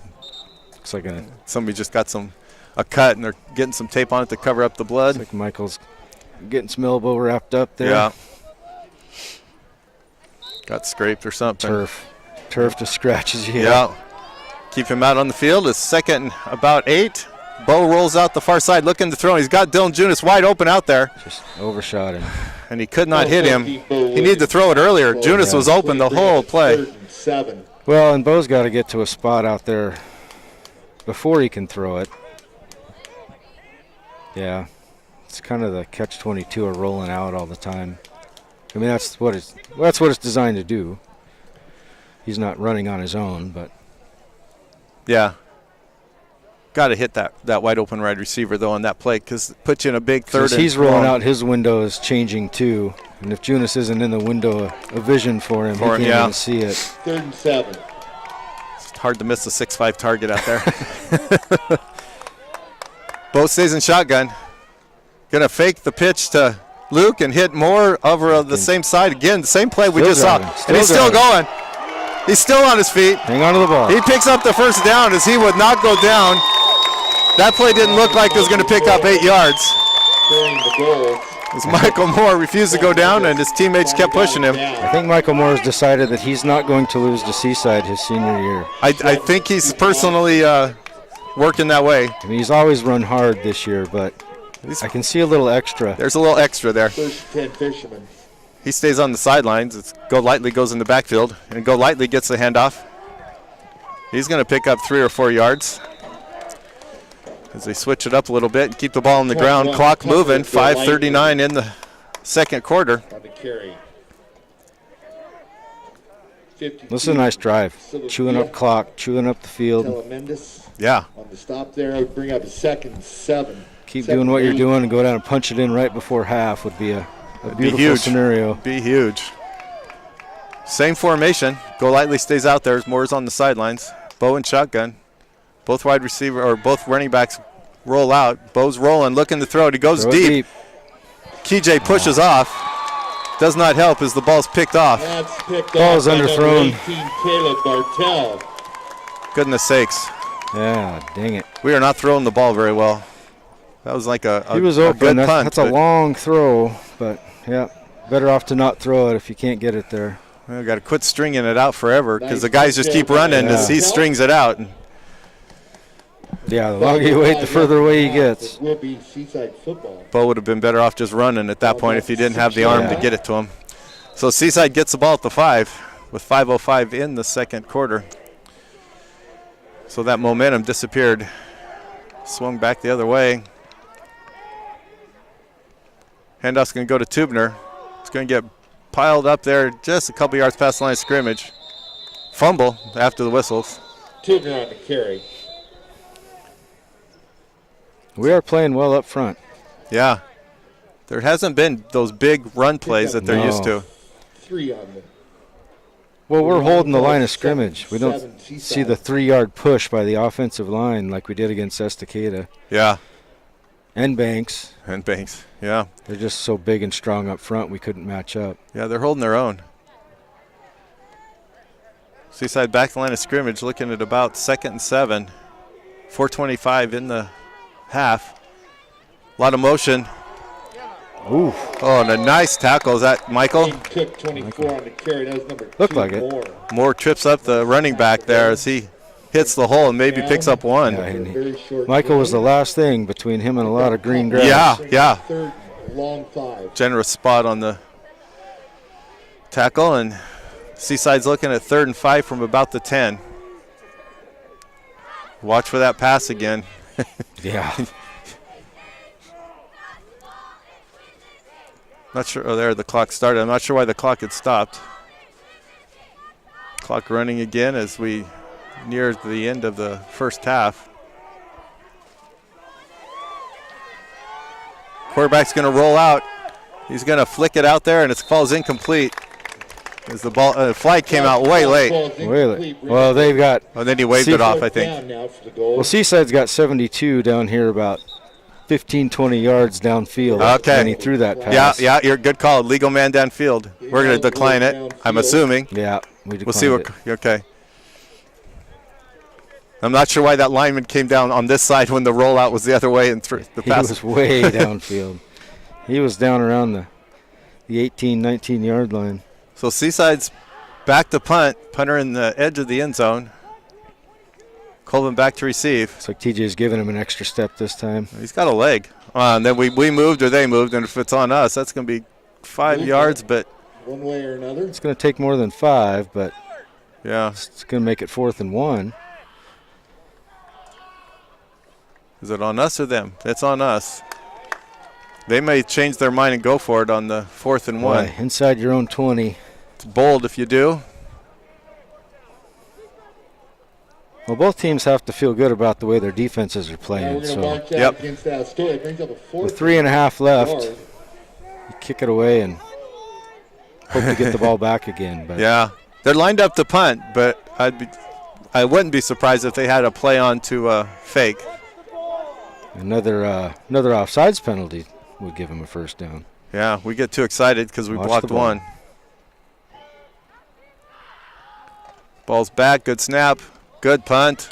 Looks like somebody just got a cut and they're getting some tape on it to cover up the blood. Looks like Michael's getting some elbow wrapped up there. Yeah. Got scraped or something. Turf to scratches you. Yeah. Keep him out on the field. It's 2nd and about 8. Bo rolls out the far side looking to throw. He's got Dylan Junis wide open out there. Just overshot him. And he could not hit him. He needed to throw it earlier. Junis was open the whole play. Well, and Bo's got to get to a spot out there before he can throw it. Yeah. It's kind of the catch-22 of rolling out all the time. I mean, that's what it's designed to do. He's not running on his own, but yeah. Got to hit that wide open wide receiver, though, on that play because it puts you in a big third. As he's rolling out, his window is changing, too. And if Junis isn't in the window of vision for him, he can't even see it. 3rd and 7. It's hard to miss a 6'5" target out there. Bo stays in shotgun. Going to fake the pitch to Luke and hit more over the same side. Again, the same play we just saw. And he's still going. He's still on his feet. Hang on to the ball. He picks up the first down as he would not go down. That play didn't look like it was going to pick up 8 yards. As Michael Moore refused to go down and his teammates kept pushing him. I think Michael Moore has decided that he's not going to lose to Seaside his senior year. I think he's personally working that way. I mean, he's always run hard this year, but I can see a little extra. There's a little extra there. 1st and 10 Fishermen. He stays on the sidelines. It's Go Lightly goes in the backfield, and Go Lightly gets the handoff. He's going to pick up 3 or 4 yards as they switch it up a little bit and keep the ball on the ground. Clock moving, 5:39 in the 2nd quarter. This is a nice drive. Chewing up clock, chewing up the field. Yeah. On the stop there, I would bring up a 2nd and 7. Keep doing what you're doing and go down and punch it in right before half would be a beautiful scenario. Be huge. Same formation. Go Lightly stays out there as Moore's on the sidelines. Bo and shotgun. Both both running backs roll out. Bo's rolling, looking to throw it. He goes deep. KJ pushes off. Does not help as the ball's picked off. That's picked Ball's off underthrown. 18, Caleb Bartel. Goodness sakes. Yeah, dang it. We are not throwing the ball very well. That was like a he was a open. good That's, punt. that's a long throw, but yeah, better off to not throw it if you can't get it there. We've got to quit stringing it out forever because Nice the guys just keep running as he strings it out. Yeah, the longer you wait, the further away he gets. It will be Seaside football. Bo would have been better off just running at that point if he didn't have the arm to get it to him. So Seaside gets the ball at the 5 with 5:05 in the 2nd quarter. So that momentum disappeared. Swung back the other way. Handoff's going to go to Tubner. It's going to get piled up there just a couple yards past the line of scrimmage. Fumble after the whistles. Tubner on the carry. We are playing well up front. Yeah. There hasn't been those big run plays that they're used to. 3 on the. Well, we're holding the line of scrimmage. We don't see the 3-yard push by the offensive line like we did against Estacada. Yeah. And Banks. And Banks, yeah. They're just so big and strong up front we couldn't match up. Yeah, they're holding their own. Seaside back the line of scrimmage, looking at about 2nd and 7. 4:25 in the half. A lot of motion. Ooh. Oh, and a nice tackle. Is that Michael? Cook 24 on the carry. That was number 2. Looked like it. Moore trips up the running back there as he hits the hole and maybe picks up one. Yeah, Michael was the last thing between him and a lot of green grass. Yeah. Third, long 5. Generous spot on the tackle, and Seaside's looking at 3rd and 5 from about the 10. Watch for that pass again. Yeah. Not sure. Oh, there the clock started. I'm not sure why the clock had stopped. Clock running again as we near the end of the first half. Quarterback's going to roll out. He's going to flick it out there, and it falls incomplete. As the ball flag came out way late. Way late. Well, they've got. Oh, then he waved it off, I think. Well, Seaside's got 72 down here, about 15, 20 yards downfield. Okay. And he threw that pass. Yeah, you're a good call. Legal man downfield. We're going to decline it, I'm assuming. Yeah, we declined We'll see what. Okay. I'm not sure why that lineman came down on this side when the rollout was the other way and threw the pass. He was way downfield. He was down around the 18, 19-yard line. So Seaside's back to punt. Punter in the edge of the end zone. Colvin back to receive. It's like TJ's giving him an extra step this time. He's got a leg. And then we moved or they moved, and if it's on us, that's going to be 5 yards. But one way or another. It's going to take more than 5, but yeah, it's going to make it 4th and 1. Is it on us or them? It's on us. They may change their mind and go for it on the 4th and 1. Boy, inside your own 20. It's bold if you do. Well, both teams have to feel good about the way their defenses are playing. We're So mark that against Astoria. It brings up a with 3.5 left, you kick it away and hope to get the ball back again. But yeah, they're lined up to punt, but I wouldn't be surprised if they had a play on to fake. Another offsides penalty would give them a first down. Yeah, we get too excited because we blocked one. Ball's back, good snap, good punt.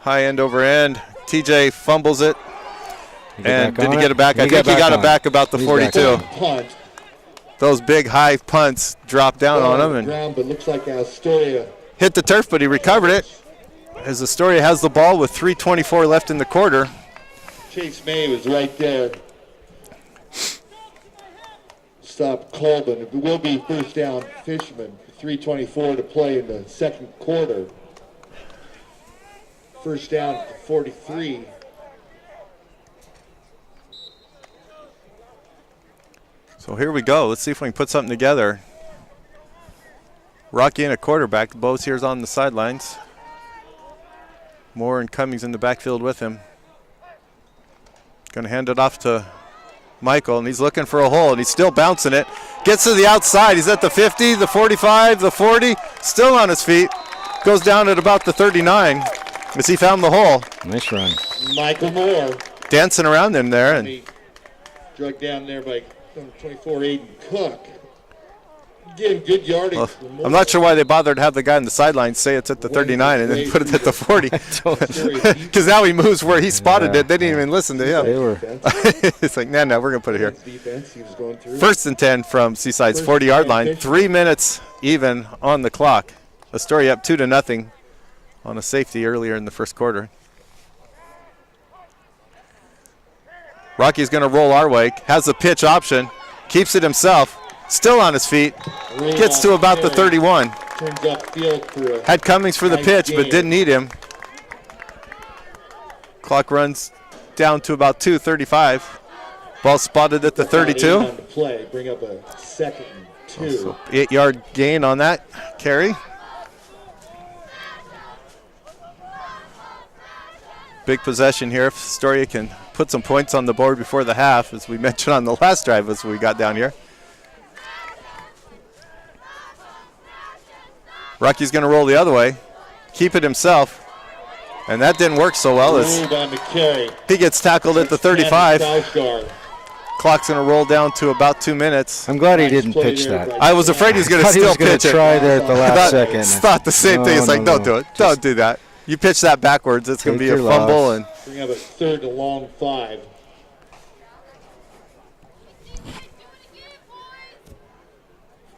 High end over end. TJ fumbles it. And did he get it back? I think he got it back about the 42. Those big high punts dropped down on him and but looks like Astoria hit the turf, but he recovered it. As Astoria has the ball with 3:24 left in the quarter. Chase May was right there. Stop Colvin. It will be first down Fishman. 3:24 to play in the second quarter. First down 43. So here we go. Let's see if we can put something together. Rocky and a quarterback. Bose here's on the sidelines. Moore and Cummings in the backfield with him. Going to hand it off to Michael, and he's looking for a hole, and he's still bouncing it. Gets to the outside. He's at the 50, the 45, the 40. Still on his feet. Goes down at about the 39 as he found the hole. Nice run. Michael Moore. Dancing around in there. And drugged down there by number 24, Aiden Cook. Getting good yardage. Well, I'm not sure why they bothered to have the guy on the sideline say it's at the 39 and then put it at the 40. Because now he moves where he spotted it. They didn't even listen to him. They were. It's like, no, we're going to put it here. First and 10 from Seaside's 40-yard line. 3 minutes even on the clock. Astoria up 2-0 on a safety earlier in the first quarter. Rocky's going to roll our way. Has the pitch option. Keeps it himself. Still on his feet. Gets to about the 31. Had Cummings for the pitch, but didn't need him. Clock runs down to about 2:35. Ball spotted at the 32. Bring up a second and 2. So 8-yard gain on that carry. Big possession here. If Astoria can put some points on the board before the half, as we mentioned on the last drive as we got down here. Rocky's going to roll the other way, keep it himself, and that didn't work so well as he gets tackled at the 35. Clock's going to roll down to about 2 minutes. I'm glad he didn't pitch that. I was afraid he was going to still pitch it. Try there at the last second. Thought the same thing. It's like, don't do it. Don't do that. You pitch that backwards, it's going to be a fumble. And we have a third and long 5.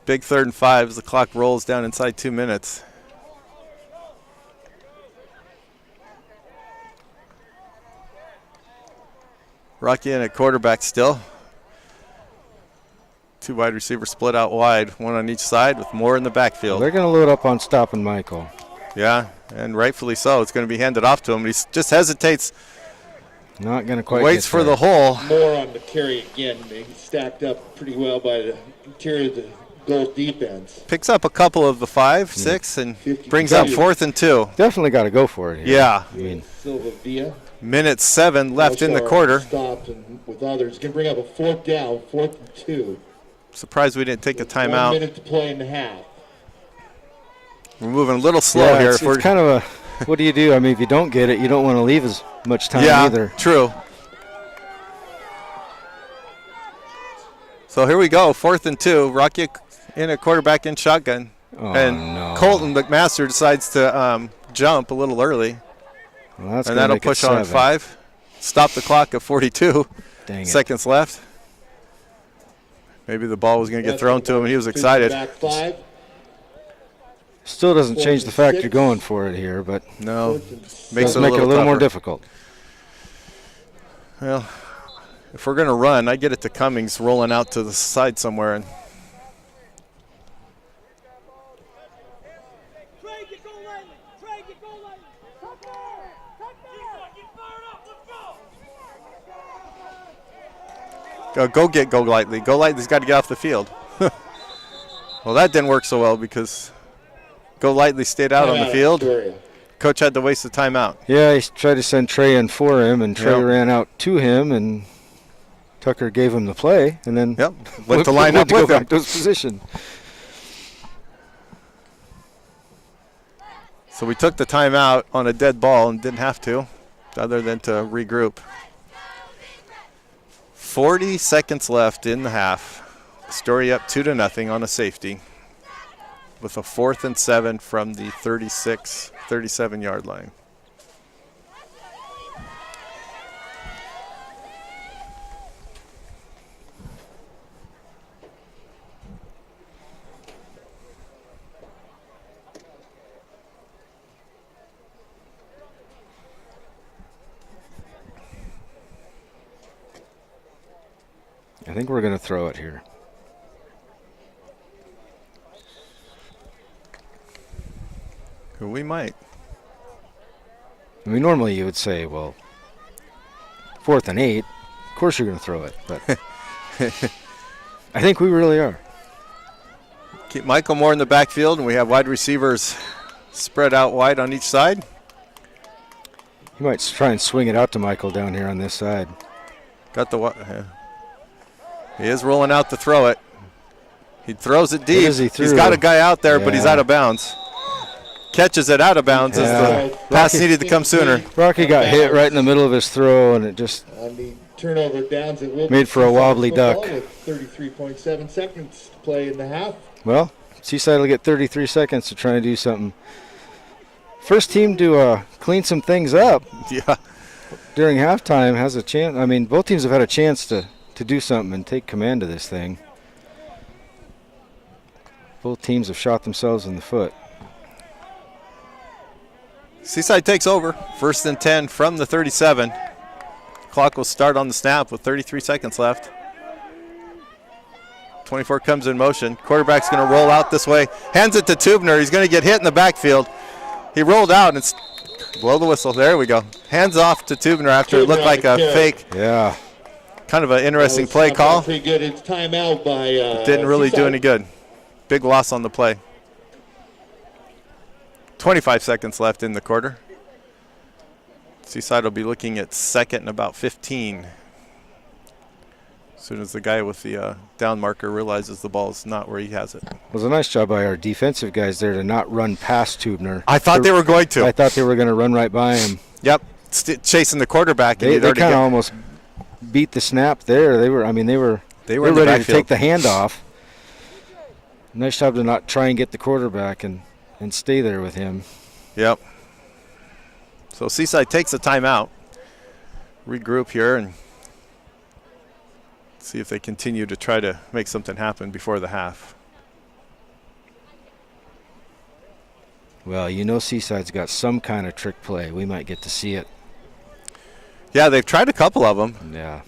Big 3rd and 5 as the clock rolls down inside 2 minutes. Rocky in at quarterback still. 2 wide receivers split out wide, one on each side with Moore in the backfield. They're going to load up on stopping Michael. Yeah, and rightfully so. It's going to be handed off to him. He just hesitates Not going to quite Waits get for there. the hole. More on the carry again. They stacked up pretty well by the interior of the goal defense. Picks up a couple of the 5, 6, and brings up 4th and 2. Definitely got to go for it here. Yeah. I mean, Silva Villa. Minute 7 left in the quarter. Stopped and with others. Going to bring up a 4th down, 4th and 2. Surprised we didn't take a 1 timeout. minute to play in the half. We're moving a little slow here. It's kind of a, what do you do? I mean, if you don't get it, you don't want to leave as much time either. True. So here we go, 4th and 2. Rocky in a quarterback in shotgun. No. Colton McMaster decides to jump a little early. Well, that's and gonna that'll make it push on 7. 5. Stop the clock at 42 seconds left. Maybe the ball was going to get thrown to him, and he was excited. Back 5. Still doesn't 4th change the and fact 6. you're going for it here, but No, 4th and 6. makes does make it a little more tougher. difficult. Well, if we're going to run, I get it to Cummings rolling out to the side somewhere. And go get Go Lightly. Go Lightly's got to get off the field. Well, that didn't work so well because Go Lightly stayed out on the field. Astoria. Coach had to waste the timeout. Yeah, he tried to send Trey in for him, and Trey Yep. ran out to him, and Tucker gave him the play, and then Went to line up to go with him. back to his position. So we took the timeout on a dead ball and didn't have to, other than to regroup. 40 seconds left in the half. Astoria up 2-0 on a safety with a 4th and 7 from the 37-yard line. I think we're going to throw it here. We might. I mean, normally you would say, well, 4th and 8, of course you're going to throw it, but I think we really are. Keep Michael Moore in the backfield, and we have wide receivers spread out wide on each side. You might try and swing it out to Michael down here on this side. Got the he is rolling out to throw it. He throws it deep. He's got a guy out there, but he's out of bounds. Catches it out of bounds as the pass needed to come sooner. Rocky got hit right in the middle of his throw, and it just On the turnover downs, it will made for a wobbly duck. With 33.7 seconds to play in the half. Well, Seaside will get 33 seconds to try and do something. First team to clean some things up Yeah. during halftime has a chance. I mean, both teams have had a chance to do something and take command of this thing. Both teams have shot themselves in the foot. Seaside takes over. 1st and 10 from the 37. Clock will start on the snap with 33 seconds left. 24 comes in motion. Quarterback's going to roll out this way. Hands it to Tubner. He's going to get hit in the backfield. He rolled out and blow the whistle. There we go. Hands off to Tubner after it looked like a fake. Yeah. Kind of an interesting play call. Pretty good. It's timeout by. Didn't really do Seaside. any good. Big loss on the play. 25 seconds left in the quarter. Seaside will be looking at 2nd and about 15. As soon as the guy with the down marker realizes the ball is not where he has it. It was a nice job by our defensive guys there to not run past Tubner. I thought they were going to. I thought they were going to run right by him. Yep. Chasing the quarterback. And They kind of almost beat the snap there. They were in the ready to backfield. take the handoff. Nice job to not try and get the quarterback and stay there with him. Yep. So Seaside takes a timeout. Regroup here and see if they continue to try to make something happen before the half. Well, you know Seaside's got some kind of trick play. We might get to see it. Yeah, they've tried a couple of them. Yeah.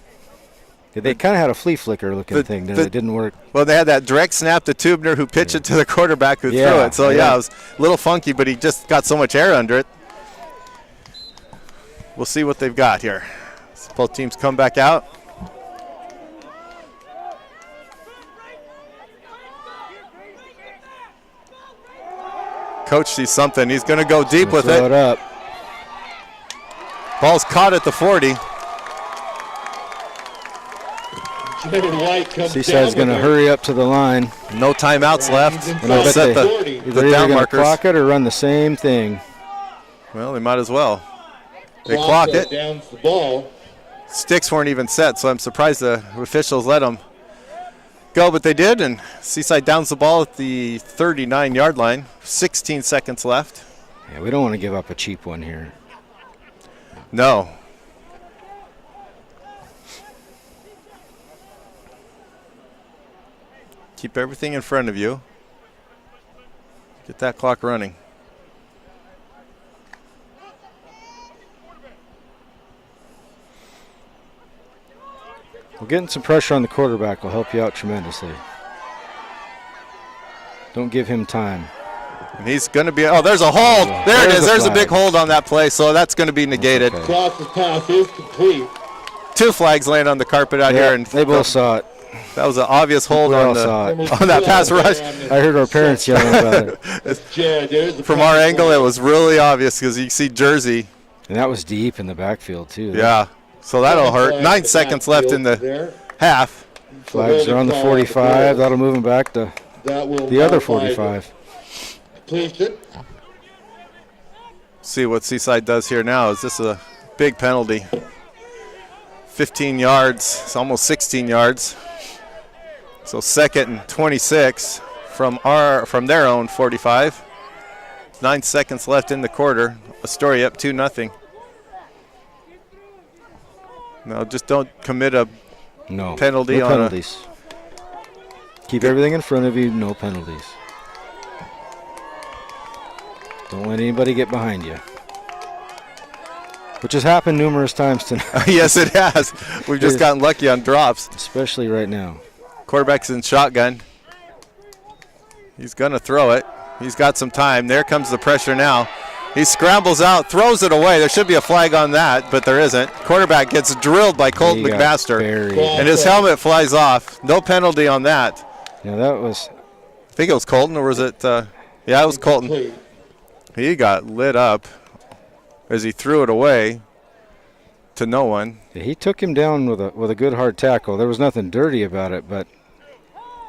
They kind of had a flea flicker looking thing there that didn't work. Well, they had that direct snap to Tubner who pitched it to the quarterback who threw it. So, it was a little funky, but he just got so much air under it. We'll see what they've got here. So both teams come back out. Coach sees something. He's going to go deep with it. Throw it up. Ball's caught at the 40. Seaside's going to hurry up to the line. No timeouts left. And I bet Set they're the down either going to markers. clock it or run the same thing. Well, they might as well. They clock it. Downs the ball. Sticks weren't even set, so I'm surprised the officials let them go, but they did, and Seaside downs the ball at the 39-yard line. 16 seconds left. Yeah, we don't want to give up a cheap one here. No. Keep everything in front of you. Get that clock running. Well, getting some pressure on the quarterback will help you out tremendously. Don't give him time. And he's going to be, oh, there's a hold. There it is. There's a big hold on that play, so that's going to be negated. Okay. Cross's pass is complete. 2 flags laying on the carpet out here. And they both saw it. That was an obvious hold We all on saw it. on that pass rush. I heard our parents yelling about it. From our angle, it was really obvious because you see Jersey. And that was deep in the backfield, too. Yeah, so that'll hurt. 9 seconds left in the half. Flags are on the 45. That'll move them back to the other 45. See what Seaside does here now. Is this a big penalty? 15 yards. It's almost 16 yards. So 2nd and 26 from their own 45. 9 seconds left in the quarter. Astoria up 2-0. No, just don't commit a penalty no on penalties. Keep everything in front of you, no penalties. Don't let anybody get behind you. Which has happened numerous times tonight. Yes, it has. We've just gotten lucky on drops. Especially right now. Quarterback's in shotgun. He's going to throw it. He's got some time. There comes the pressure now. He scrambles out, throws it away. There should be a flag on that, but there isn't. Quarterback gets drilled by Colton McMaster, and his helmet flies off. No penalty on that. Yeah, that was... I think it was Colton, or was it? Yeah, it was Colton. He got lit up as he threw it away to no one. Yeah, he took him down with a good hard tackle. There was nothing dirty about it, but...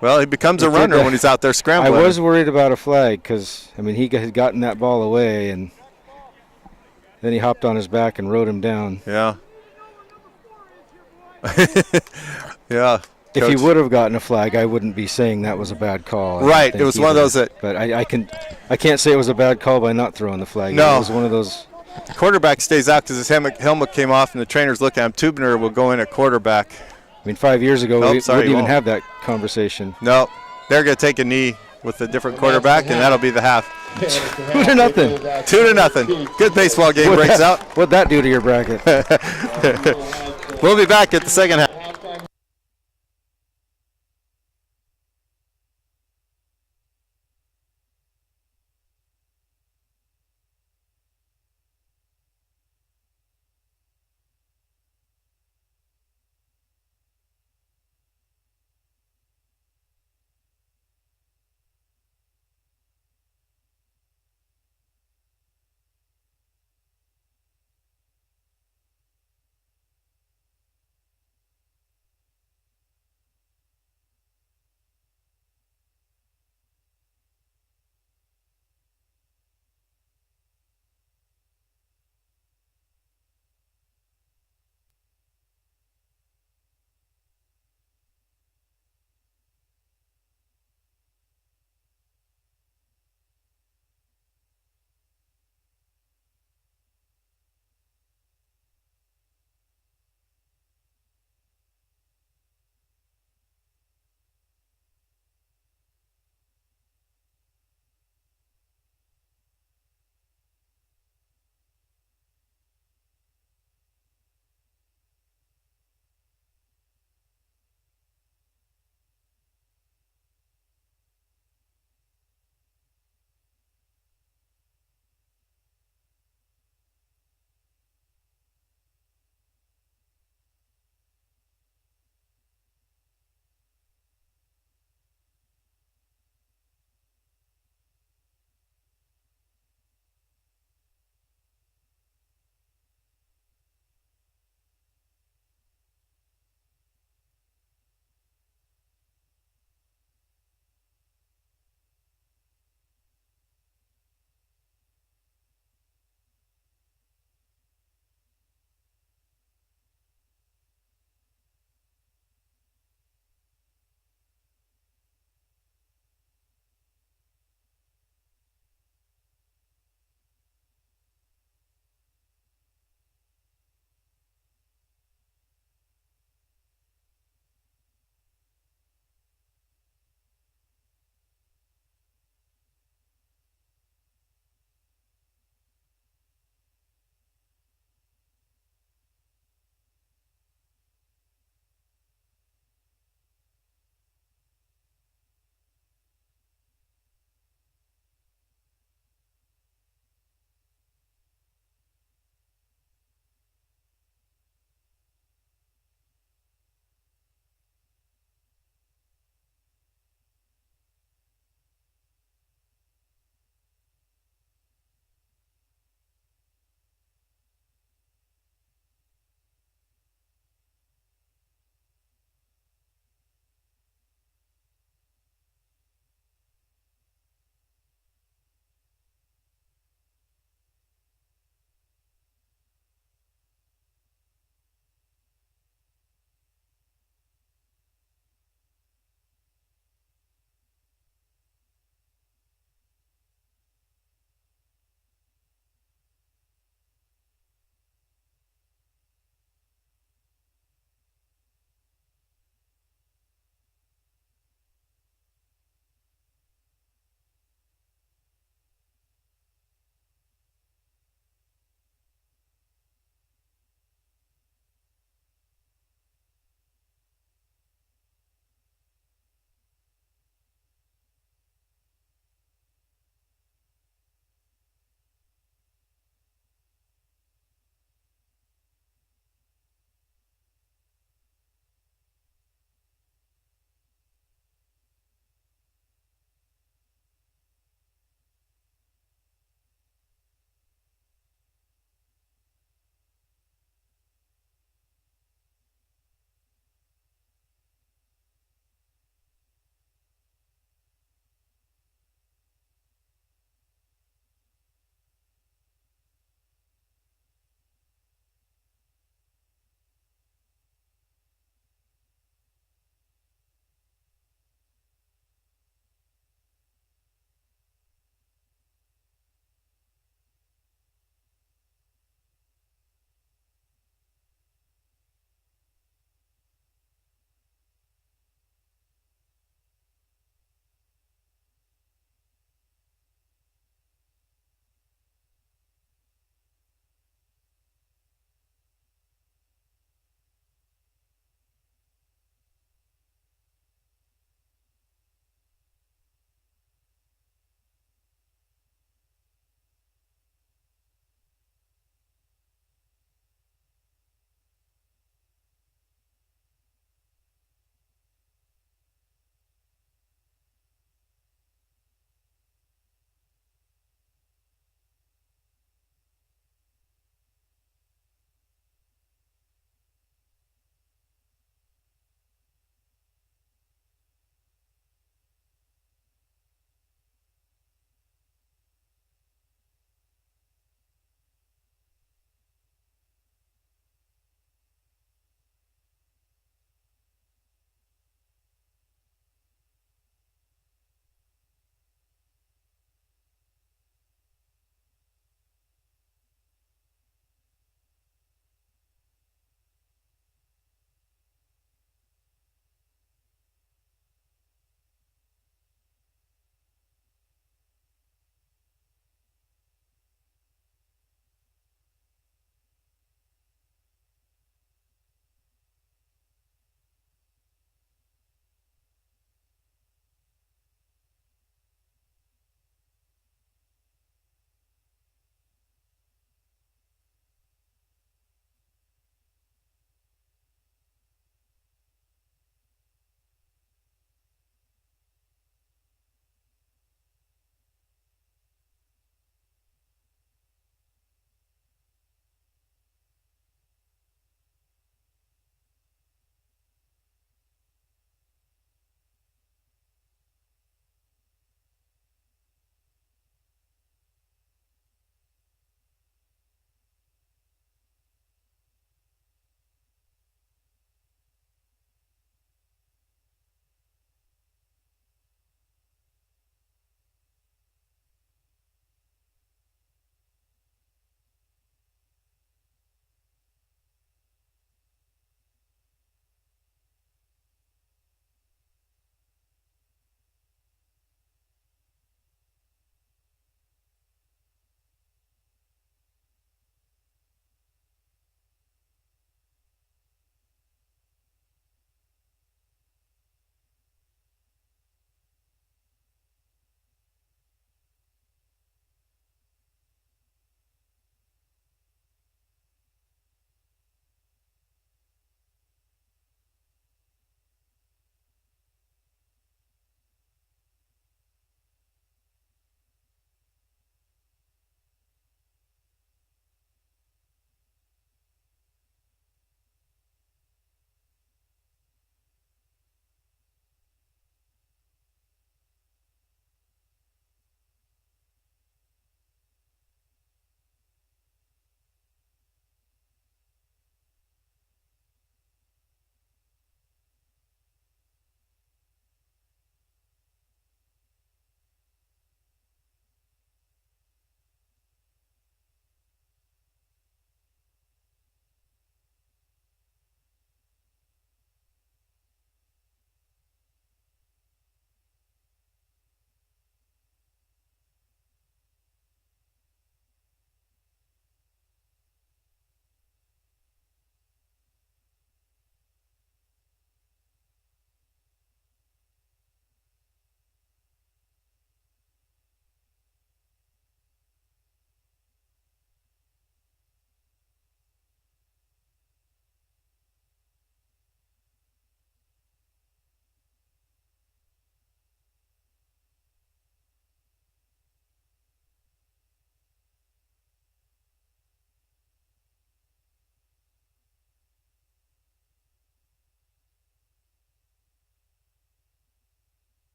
Well, he becomes a runner when he's out there scrambling. I was worried about a flag because, I mean, he had gotten that ball away, and then he hopped on his back and rode him down. Yeah. Yeah. If he would have gotten a flag, I wouldn't be saying that was a bad call. Right. It was one of those that... But I can't say it was a bad call by not throwing the flag. No. It was one of those... Quarterback stays out because his helmet came off, and the trainer's looking at him. Tubner will go in at quarterback. I mean, 5 years ago, we wouldn't even have that conversation. No, they're going to take a knee with a different quarterback, and that'll be the half. 2-0. 2-0. Good baseball game breaks out. What'd that do to your bracket? We'll be back at the second half.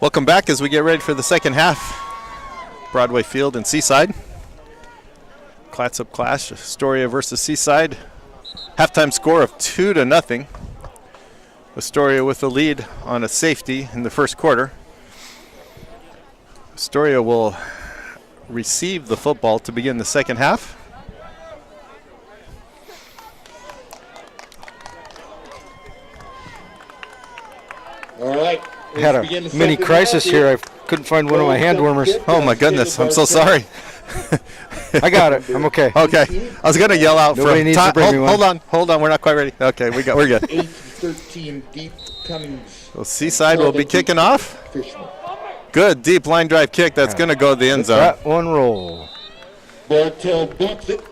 Welcome back as we get ready for the second half. Broadway Field and Seaside. Class-up clash, Astoria versus Seaside. Halftime score of 2-0. Astoria with the lead on a safety in the first quarter. Astoria will receive the football to begin the second half. All right. I had a mini crisis here. I couldn't find one of my hand warmers. Oh my goodness, I'm so sorry. I got it. I'm okay. Okay, I was gonna yell out Nobody from needs to bring me one. Hold on, we're not quite ready. Okay, we're good. 8-13 deep Cummings. So Seaside will be kicking off. Good deep line drive kick that's gonna go to the end zone. That one roll. Bartel boots it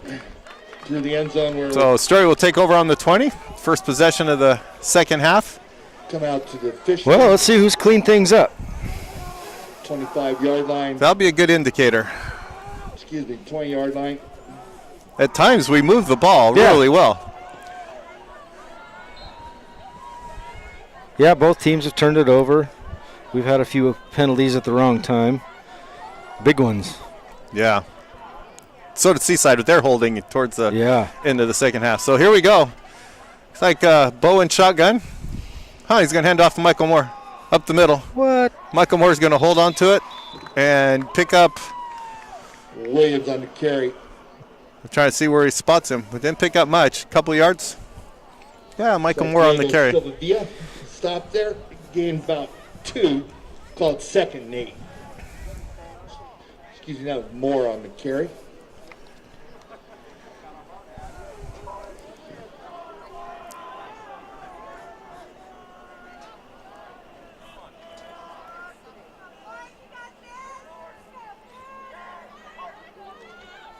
through the end zone where So Astoria will take over on the 20. First possession of the second half. come out to the fish. Well, let's see who's cleaned things up. 25-yard line. That'll be a good indicator. 20-yard line. At times we move the ball Yeah. really well. Yeah, both teams have turned it over. We've had a few penalties at the wrong time. Big ones. Yeah. So did Seaside with their holding towards the Yeah. end of the second half. So here we go. It's like bow and shotgun. He's going to hand off to Michael Moore up the middle. What? Michael Moore's going to hold on to it and pick up. Williams on the carry. I'm trying to see where he spots him. But didn't pick up much. Couple yards. Yeah, Michael Moore on the carry. Stop there. Gained about 2. Called second and 8. Excuse me, that was Moore on the carry.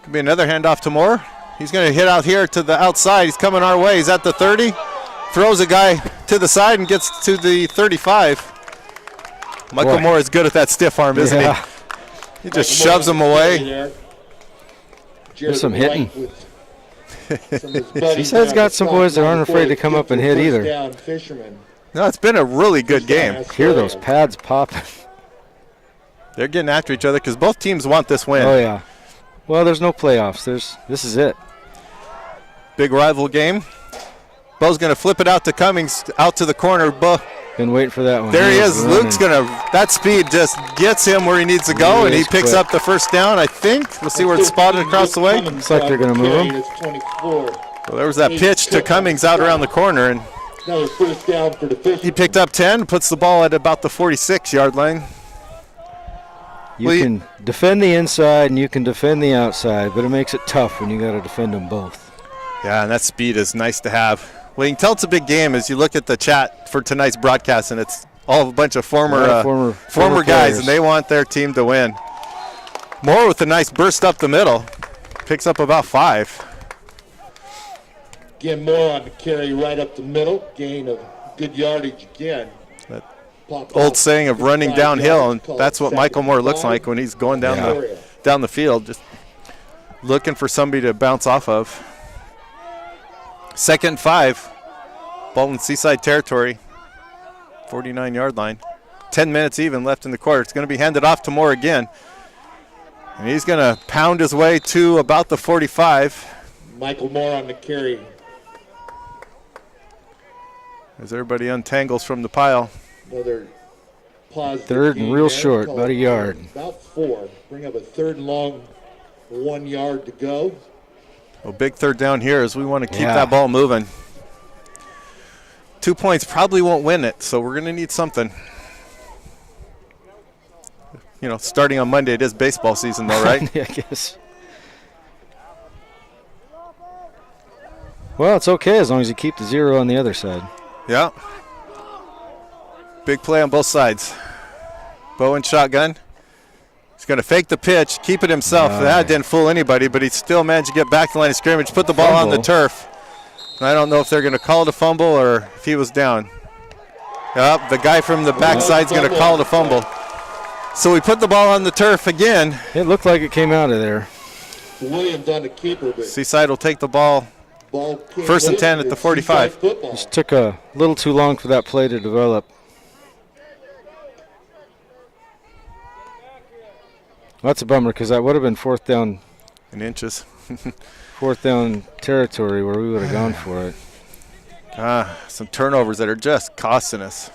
Could be another handoff to Moore. He's going to hit out here to the outside. He's coming our way. He's at the 30. Throws a guy to the side and gets to the 35. Michael Moore is good at that stiff arm, isn't he? He just shoves him away. There's some hitting. Seaside's got some boys that aren't afraid to come up and hit either. No, it's been a really good game. Hear those pads popping. They're getting after each other because both teams want this win. Oh, yeah. Well, there's no playoffs. This is it. Big rival game. Bo's going to flip it out to Cummings, out to the corner. Bo. Been waiting for that one. There he is. Luke's going to, that speed just gets him where he needs to go, and he picks up the first down, I think. We'll see where it's spotted across the way. Looks like they're going to move him. Well, there was that pitch to Cummings out around the corner, and first down for the fish. he picked up 10, puts the ball at about the 46-yard line. You can defend the inside and you can defend the outside, but it makes it tough when you got to defend them both. Yeah, and that speed is nice to have. Well, you can tell it's a big game as you look at the chat for tonight's broadcast, and it's all a bunch of former guys, and they want their team to win. Moore with a nice burst up the middle. Picks up about 5. Again, Moore on the carry right up the middle. Gain of good yardage again. That old saying of running downhill, and that's what Michael Moore looks like when he's going down the field, just looking for somebody to bounce off of. 2nd and 5. Ball in Seaside territory. 49-yard line. 10 minutes even left in the quarter. It's going to be handed off to Moore again. And he's going to pound his way to about the 45. Michael Moore on the carry. As everybody untangles from the pile. Another pause. 3rd and real short, about a yard. About 4. Bring up a 3rd and long, 1 yard to go. Well, big 3rd down here as we want to keep that ball moving. 2 points probably won't win it, so we're going to need something. You know, starting on Monday, it is baseball season though, right? Yeah, I guess. Well, it's okay as long as you keep the 0 on the other side. Yeah. Big play on both sides. Bow and shotgun. He's going to fake the pitch, keep it himself. That didn't fool anybody, but he still managed to get back to the line of scrimmage, put the ball on the turf. And I don't know if they're going to call it a fumble or if he was down. Yep, the guy from the backside's going to call it a fumble. So we put the ball on the turf again. It looked like it came out of there. Williams on the keeper, but Seaside will take the ball. First and 10 at the 45. Just took a little too long for that play to develop. That's a bummer because that would have been fourth down. In inches. Fourth down territory where we would have gone for it. Some turnovers that are just costing us.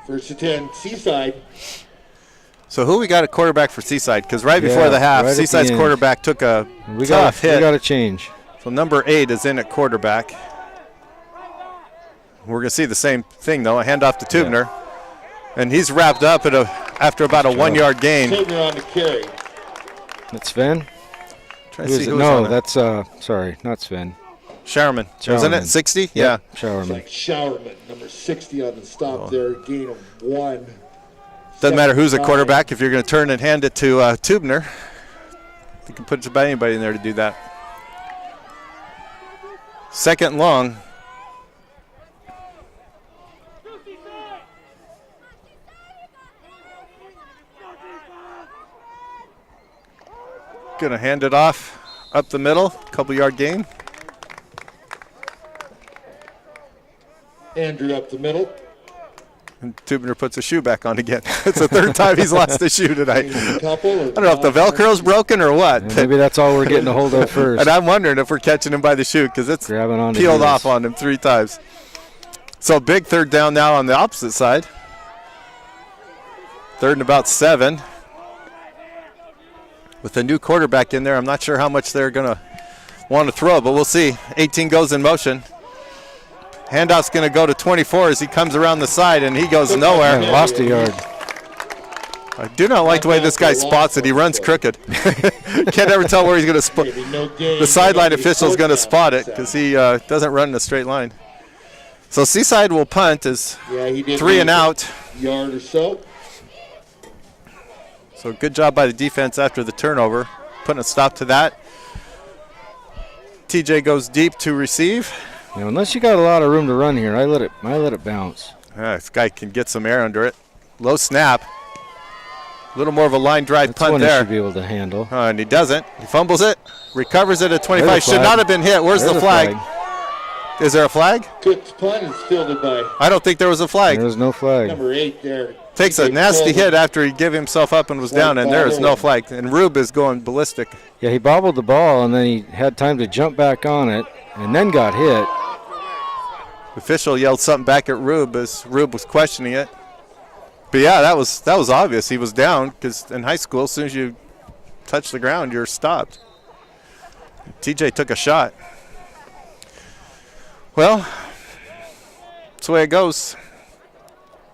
First and 10, Seaside. So who we got at quarterback for Seaside? Because right before the half, right Seaside's quarterback took a tough hit. We got to change. So number 8 is in at quarterback. We're going to see the same thing, though. A handoff to Tubner. Yeah. And he's wrapped up at after about a 1-yard gain. Tubner on the carry. That's Sven? That's, sorry, not Sven. Showerman. Wasn't it 60? Yep. Yeah. Showerman. Like Showerman, number 60 on the stop there, gain of 1. Doesn't matter who's a quarterback. If you're going to turn and hand it to Tubner, you can put about anybody in there to do that. Second and long. Going to hand it off up the middle, couple-yard gain. Andrew up the middle. And Tubner puts a shoe back on again. It's the third time he's lost a shoe tonight. I don't know if the Velcro's broken or what. Yeah, maybe that's all we're getting a hold of first. And I'm wondering if we're catching him by the shoe because it's peeled off on him 3 times. So big third down now on the opposite side. Third and about 7. With a new quarterback in there, I'm not sure how much they're going to want to throw, but we'll see. 18 goes in motion. Handoff's going to go to 24 as he comes around the side, and he goes nowhere. Yeah, lost a yard. I do not like the way this guy spots it. He runs crooked. Can't ever tell where he's going to spot. The sideline official is going to spot it because he doesn't run in a straight line. So Seaside will punt as 3 and out. Yard or so. So good job by the defense after the turnover, putting a stop to that. TJ goes deep to receive. You know, unless you got a lot of room to run here, I let it bounce. This guy can get some air under it. Low snap. A little more of a line drive punt one there. He should be able to handle. And he doesn't. He fumbles it. Recovers it at 25. Should not have been hit. Where's the flag? Is there a flag? Cook's punt is fielded by. I don't think there was a flag. There was no flag. Number 8 there. Takes a nasty hit after he gave himself up and was down, and there is no flag. And Rube is going ballistic. Yeah, he bobbled the ball, and then he had time to jump back on it, and then got hit. The official yelled something back at Rube as Rube was questioning it. But yeah, that was obvious. He was down because in high school, as soon as you touch the ground, you're stopped. TJ took a shot. Well, that's the way it goes.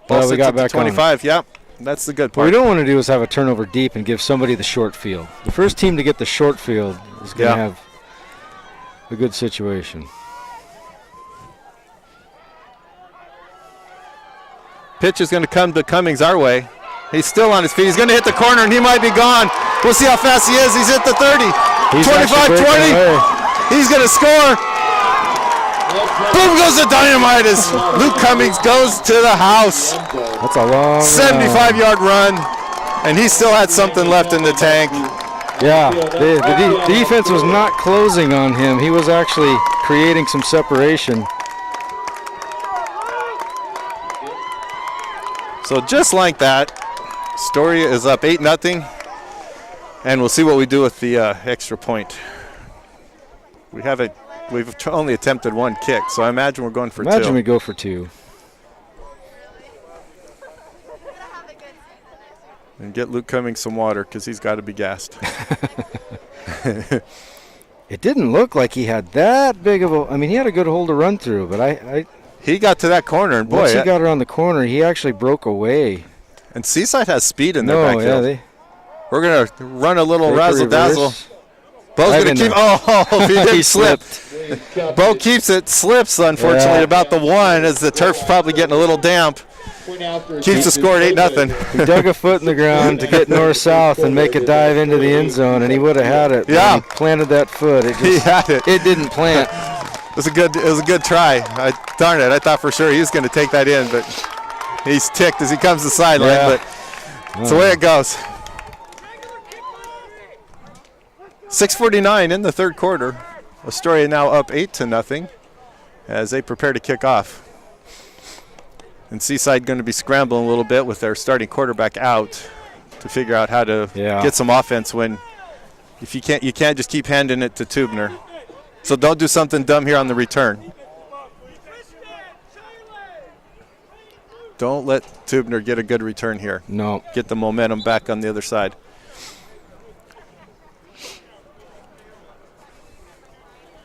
Ball we got back 25. Yep, that's the good part. What we don't want to do is have a turnover deep and give somebody the short field. The first team to get the short field is going to have a good situation. Pitch is going to come to Cummings our way. He's still on his feet. He's going to hit the corner, and he might be gone. We'll see how fast he is. He's hit the 30. 25-20. He's going to score. Boom goes the dynamite as Luke Cummings goes to the house. That's a long 75-yard run, and he still had something left in the tank. Yeah, the defense was not closing on him. He was actually creating some separation. So just like that, Astoria is up 8-0, and we'll see what we do with the extra point. We've only attempted 1 kick, so I imagine we're going for 2. Imagine we go for 2. And get Luke Cummings some water because he's got to be gassed. It didn't look like he had that big of a. I mean, he had a good hole to run through, but he got to that corner, and boy, once he got around the corner, he actually broke away. And Seaside has speed in their backfield. We're gonna run a little razzle dazzle. Bo's gonna keep. Oh, he didn't slip. Bo keeps it, slips unfortunately about the 1 as the turf's probably getting a little damp. Keeps the score at 8-0. He dug a foot in the ground to get north-south and make a dive into the end zone, and he would have had it. Yeah, he planted that foot. He had it. It didn't plant. It was a good try. Darn it! I thought for sure he was going to take that in, but he's ticked as he comes to the sideline. Yeah. But it's the way it goes. 6:49 in the third quarter. Astoria now up 8-0 as they prepare to kick off. And Seaside going to be scrambling a little bit with their starting quarterback out to figure out how to get some offense when if you can't just keep handing it to Tubner. So don't do something dumb here on the return. Don't let Tubner get a good return here. No. Get the momentum back on the other side.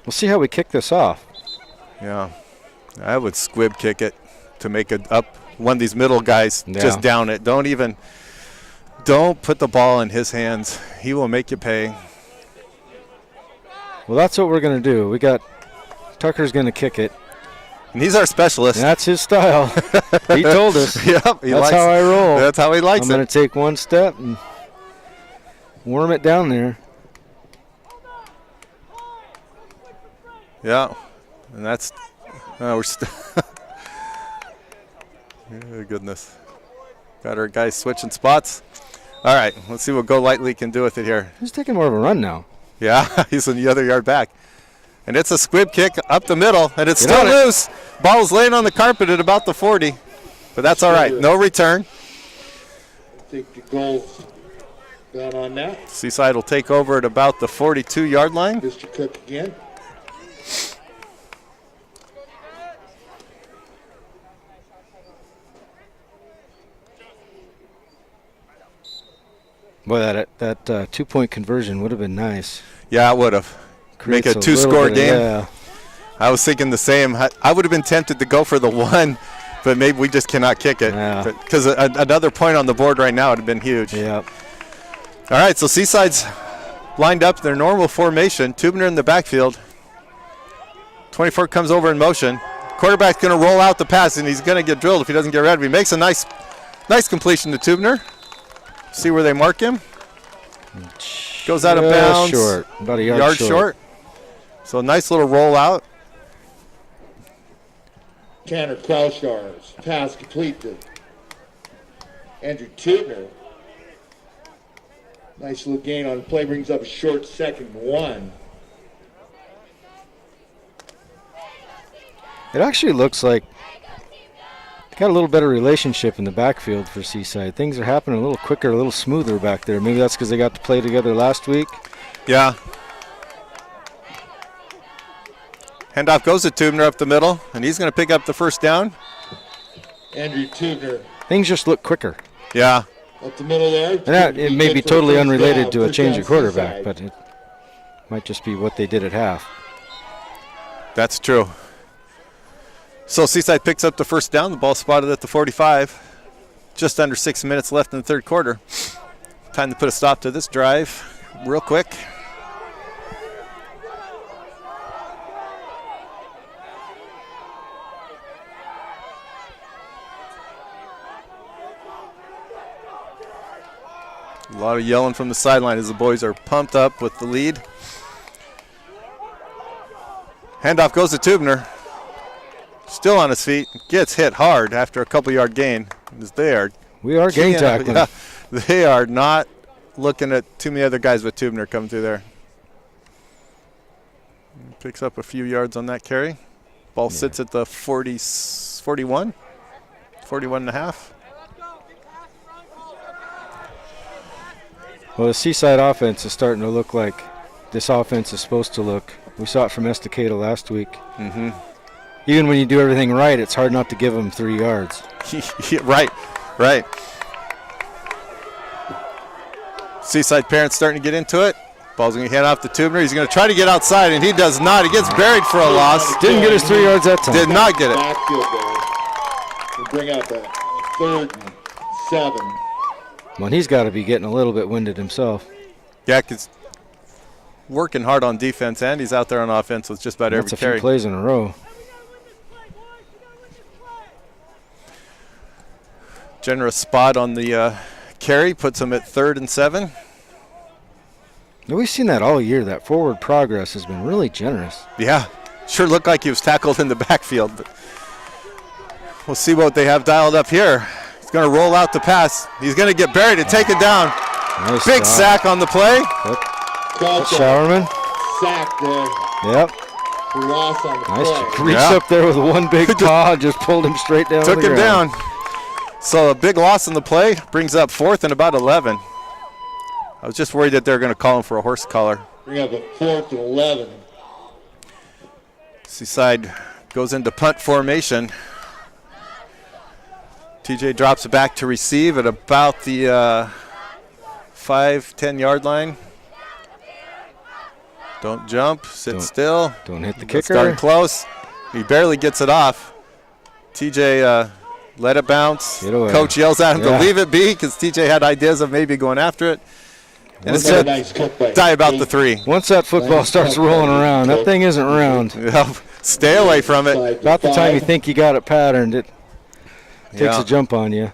We'll see how we kick this off. Yeah. I would squib kick it to make it up. One of these middle guys, just down it. Don't put the ball in his hands. He will make you pay. Well, that's what we're going to do. We got Tucker's going to kick it. And he's our specialist. And that's his style. He told us. Yep, that's how I roll. That's how he likes I'm going to take one step and worm it down there. Yeah, and that's we're still. Oh, goodness, got our guys switching spots. All right, let's see what Go Lightly can do with it here. He's taking more of a run now. Yeah, he's in the other yard back, and it's a squib kick up the middle, and it's still loose. Ball's laying on the carpet at about the 40, but that's all right. No return. I think the goal's gone on that. Seaside will take over at about the 42-yard line. Mr. Cook again. Boy, that 2-point conversion would have been nice. Yeah, it would have. Make a 2-score game. Yeah. I was thinking the same. I would have been tempted to go for the 1, but maybe we just cannot kick it. Because another point on the board right now would have been huge. Yeah. All right, so Seaside's lined up their normal formation. Tubner in the backfield. 24 comes over in motion. Quarterback's going to roll out the pass, and he's going to get drilled if he doesn't get ready. He makes a nice completion to Tubner. See where they mark him. Goes out of bounds. Short. About a yard short. So a nice little rollout. Tanner Kraushar's pass complete to Andrew Tubner. Nice little gain on the play. Brings up a short 2nd and 1. It actually looks like got a little better relationship in the backfield for Seaside. Things are happening a little quicker, a little smoother back there. Maybe that's because they got to play together last week. Yeah. Handoff goes to Tubner up the middle, and he's going to pick up the first down. Andrew Tubner. Things just look quicker. Yeah. Up the middle there. And that, it may be totally unrelated to a change of quarterback, but it might just be what they did at half. That's true. So Seaside picks up the first down. The ball spotted at the 45. Just under 6 minutes left in the third quarter. Time to put a stop to this drive real quick. A lot of yelling from the sideline as the boys are pumped up with the lead. Handoff goes to Tubner. Still on his feet, gets hit hard after a couple-yard gain. We are game tackling. Yeah, they are not looking at too many other guys with Tubner coming through there. Picks up a few yards on that carry. Ball sits at the 41 and a half. Well, the Seaside offense is starting to look like this offense is supposed to look. We saw it from Estacada last week. Mm-hmm. Even when you do everything right, it's hard not to give them 3 yards. Right. Seaside parents starting to get into it. Ball's going to hand off to Tubner. He's going to try to get outside, and he does not. He gets buried for a loss. Didn't get his 3 yards that time. Did not get it. Backfield there. We'll bring out the 3rd and 7. Well, he's got to be getting a little bit winded himself. Yeah, because working hard on defense, and he's out there on offense with just about every carry. That's a carry. few plays in a row. Generous spot on the carry puts him at 3rd and 7. Now, we've seen that all year. That forward progress has been really generous. Yeah, sure looked like he was tackled in the backfield. But we'll see what they have dialed up here. He's going to roll out the pass. He's going to get buried and take it down. Nice Big job. sack on the play. Yep. Showerman. Sack there. Yep. Loss on the Nice play. reach up there with one big paw, just pulled him straight down. Took the him ground. down. So a big loss in the play brings up 4th and about 11. I was just worried that they're going to call him for a horse collar. Bring up a 4th and 11. Seaside goes into punt formation. TJ drops it back to receive at about the 5-10 yard line. Don't jump, sit still. Don't hit the That's kicker. darn close. He barely gets it off. TJ let it bounce. Coach yells at him to leave it be because TJ had ideas of maybe going after it. And it's die about the 3. Once that football starts rolling around, that thing isn't round. Stay away from it. About the time you think you got it patterned, it takes a jump on you.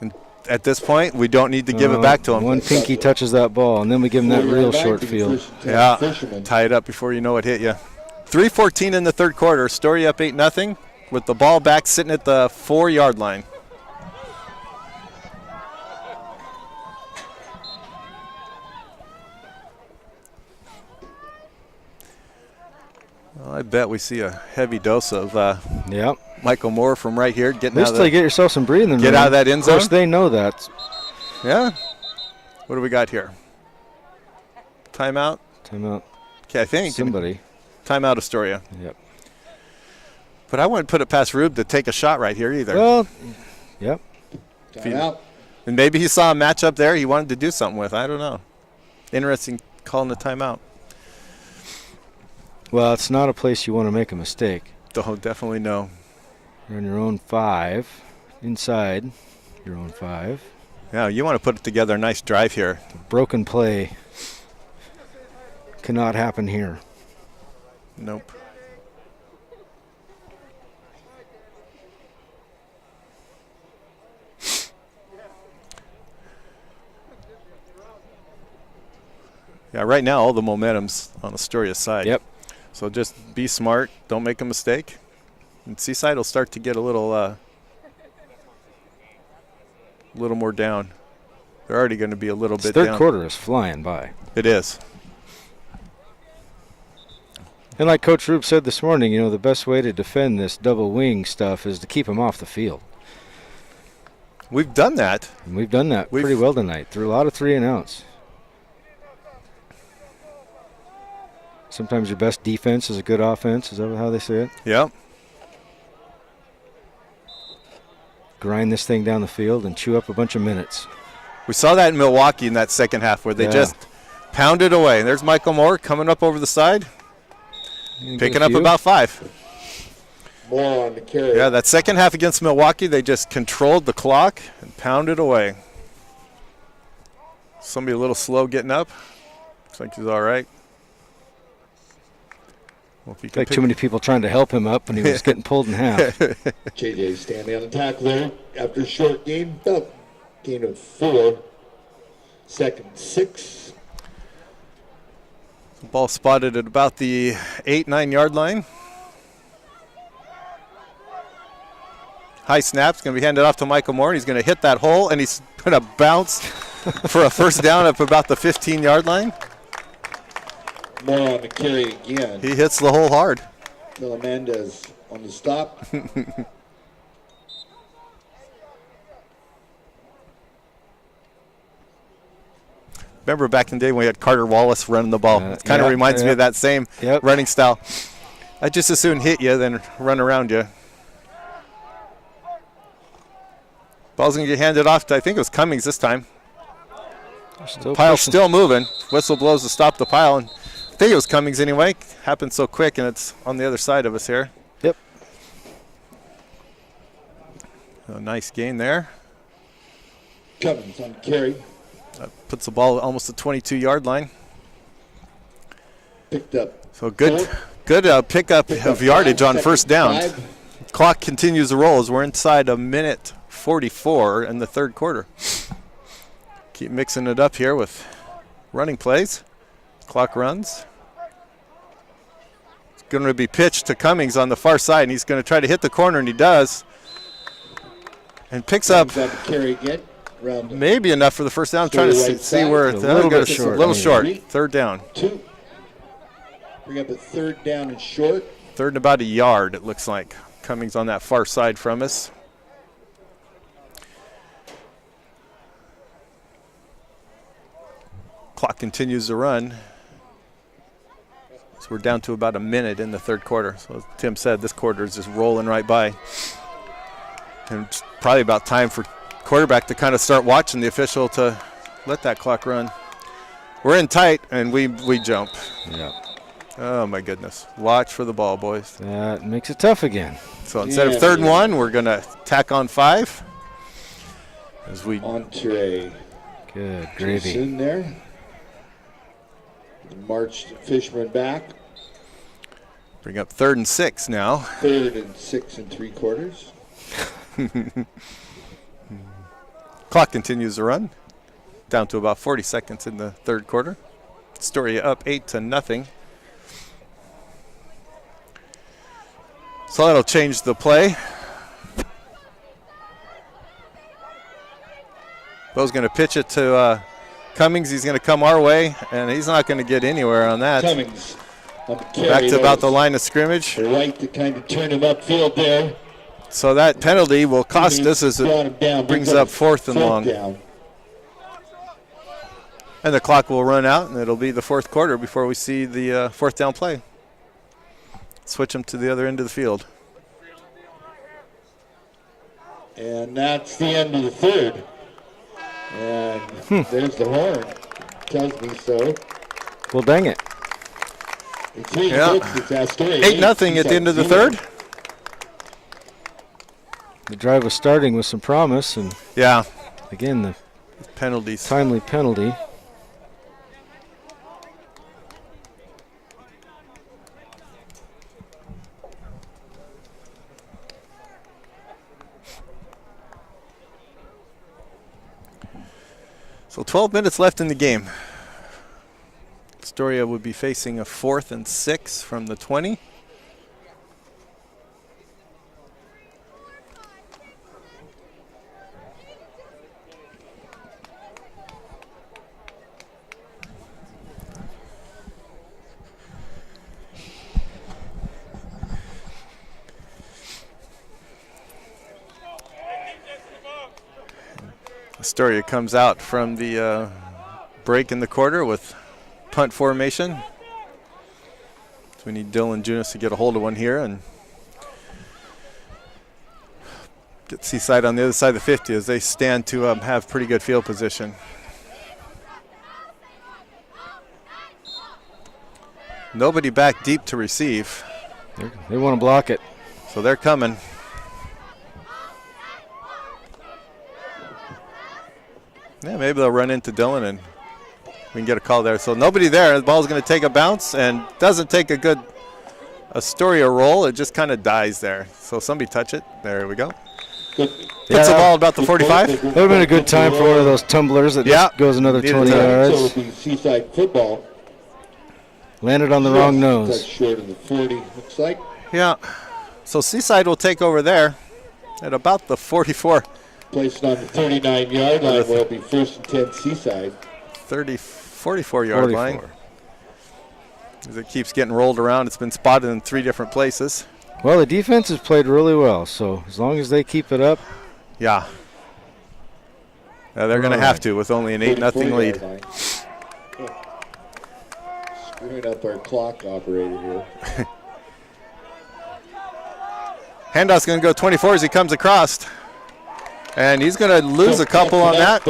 And at this point, we don't need to give it back to him. One pinky touches that ball, and then we give him that real short field. Yeah, tie it up before you know it hit you. 3:14 in the third quarter. Astoria up 8-0 with the ball back sitting at the 4-yard line. Well, I bet we see a heavy dose of Michael Moore from right here getting out of that. Get yourself some breathing room. Get out of that end zone. Of course, they know that. Yeah. What do we got here? Timeout? Timeout. Okay, I think. Somebody. Timeout Astoria. Yep. But I wouldn't put it past Rube to take a shot right here either. Well, yep. Timeout. And maybe he saw a matchup there he wanted to do something with. I don't know. Interesting calling the timeout. Well, it's not a place you want to make a mistake. Oh, definitely no. You're on your own 5, inside your own 5. Yeah, you want to put together a nice drive here. Broken play cannot happen here. Nope. Yeah, right now all the momentum's on Astoria's side. Yep. So just be smart. Don't make a mistake. And Seaside will start to get a little more down. They're already going to be a little bit down. Third quarter is flying by. It is. And like Coach Rube said this morning, the best way to defend this double wing stuff is to keep them off the field. We've done that. And we've done that pretty well tonight. Through a lot of 3-and-outs. Sometimes your best defense is a good offense. Is that how they say it? Yep. Grind this thing down the field and chew up a bunch of minutes. We saw that in Milwaukee in that second half where they just pounded away. There's Michael Moore coming up over the side, picking up about 5. Moore on the carry. Yeah, that second half against Milwaukee, they just controlled the clock and pounded away. Somebody a little slow getting up. Looks like he's all right. Well, if like too many people trying to help him up, and he was getting pulled in half. JJ standing on the tackle there after a short gain, about gain of 4. Second 6. The ball spotted at about the 8-9 yard line. High snap's going to be handed off to Michael Moore. He's going to hit that hole, and he's going to bounce for a first down up about the 15-yard line. Moore on the carry again. He hits the hole hard. Bill Mendez on the stop. Remember back in the day when we had Carter Wallace running the ball? It kind of reminds me of that same running style. I just as soon hit you than run around you. Ball's going to get handed off to, I think it was Cummings this time. Pile's still moving. Whistle blows to stop the pile. And I think it was Cummings anyway. Happened so quick, and it's on the other side of us here. Yep. A nice gain there. Cummings on carry. Puts the ball almost the 22-yard line. Picked up. So good pickup of yardage on first down. Clock continues to roll as we're inside a minute 44 in the third quarter. Keep mixing it up here with running plays. Clock runs. It's going to be pitched to Cummings on the far side, and he's going to try to hit the corner, and he does. And picks up. Carry again. maybe enough for the first down. I'm trying to see where it's a little bit short. A little short. Third down. 2. Bring up a third down and short. Third and about a yard, it looks like. Cummings on that far side from us. Clock continues to run. So we're down to about a minute in the third quarter. So as Tim said, this quarter is just rolling right by. And it's probably about time for quarterback to kind of start watching the official to let that clock run. We're in tight, and we jump. Yeah. Oh, my goodness. Watch for the ball, boys. That makes it tough again. So instead of 3rd and 1, we're going to tack on 5. As we Entree. Good gravy. In there. March Fishman back. Bring up 3rd and 6 now. 3rd and 6 3/4. Clock continues to run. Down to about 40 seconds in the third quarter. Astoria up 8-0. So that'll change the play. Bo's going to pitch it to Cummings. He's going to come our way, and he's not going to get anywhere on that. Cummings on the carry. Back to about the line of scrimmage. They're right to kind of turn him upfield there. So that penalty will cost us as it brings up 4th and long. Down. And the clock will run out, and it'll be the 4th quarter before we see the 4th down play. Switch them to the other end of the field. And that's the end of the 3rd. And there's the horn. Tells me so. Well, dang it. Yeah. 8-0 at the end of the 3rd. The drive was starting with some promise, and yeah, again the penalties. Timely penalty. So 12 minutes left in the game. Astoria would be facing a 4th and 6 from the 20. Astoria comes out from the break in the quarter with punt formation. So we need Dylan Junis to get a hold of one here and get Seaside on the other side of the 50 as they stand to have pretty good field position. Nobody back deep to receive. They want to block it. So they're coming. Yeah, maybe they'll run into Dylan and we can get a call there. So nobody there. The ball's going to take a bounce and doesn't take a good Astoria roll. It just kind of dies there. So somebody touch it. There we go. Hits the ball about the 45. That would have been a good time for one of those tumblers that just goes another 20 yards. Seaside football. Landed on the wrong nose. That's short of the 40, looks like. Yeah. So Seaside will take over there at about the 44. Placed on the 39-yard line where it'll be 1st and 10 Seaside. 44-yard line. As it keeps getting rolled around, it's been spotted in 3 different places. Well, the defense has played really well, so as long as they keep it up. Yeah. They're going to have to with only an 8-0 lead. Screwing up our clock operator here. Handoff's going to go 24 as he comes across. And he's going to lose a couple on that.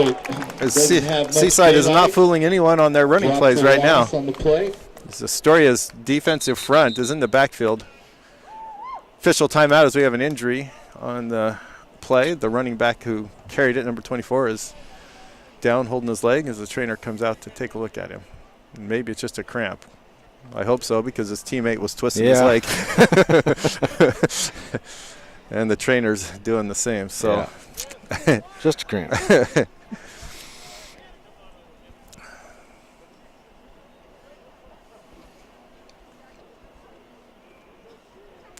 Seaside is not fooling anyone on their running plays right now. Astoria's defensive front is in the backfield. Official timeout as we have an injury on the play. The running back who carried it, number 24, is down holding his leg as the trainer comes out to take a look at him. And maybe it's just a cramp. I hope so because his teammate was twisting his leg. And the trainer's doing the same. So, just a cramp.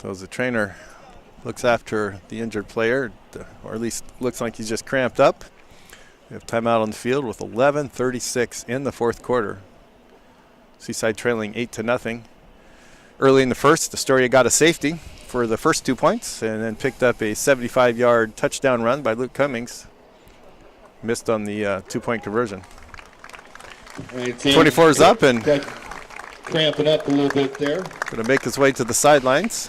So as the trainer looks after the injured player, or at least looks like he's just cramped up, We have timeout on the field with 11:36 in the fourth quarter. Seaside trailing 8-0. Early in the first, Astoria got a safety for the first 2 points and then picked up a 75-yard touchdown run by Luke Cummings. Missed on the 2-point conversion. 24 is up and cramping up a little bit there. Going to make his way to the sidelines.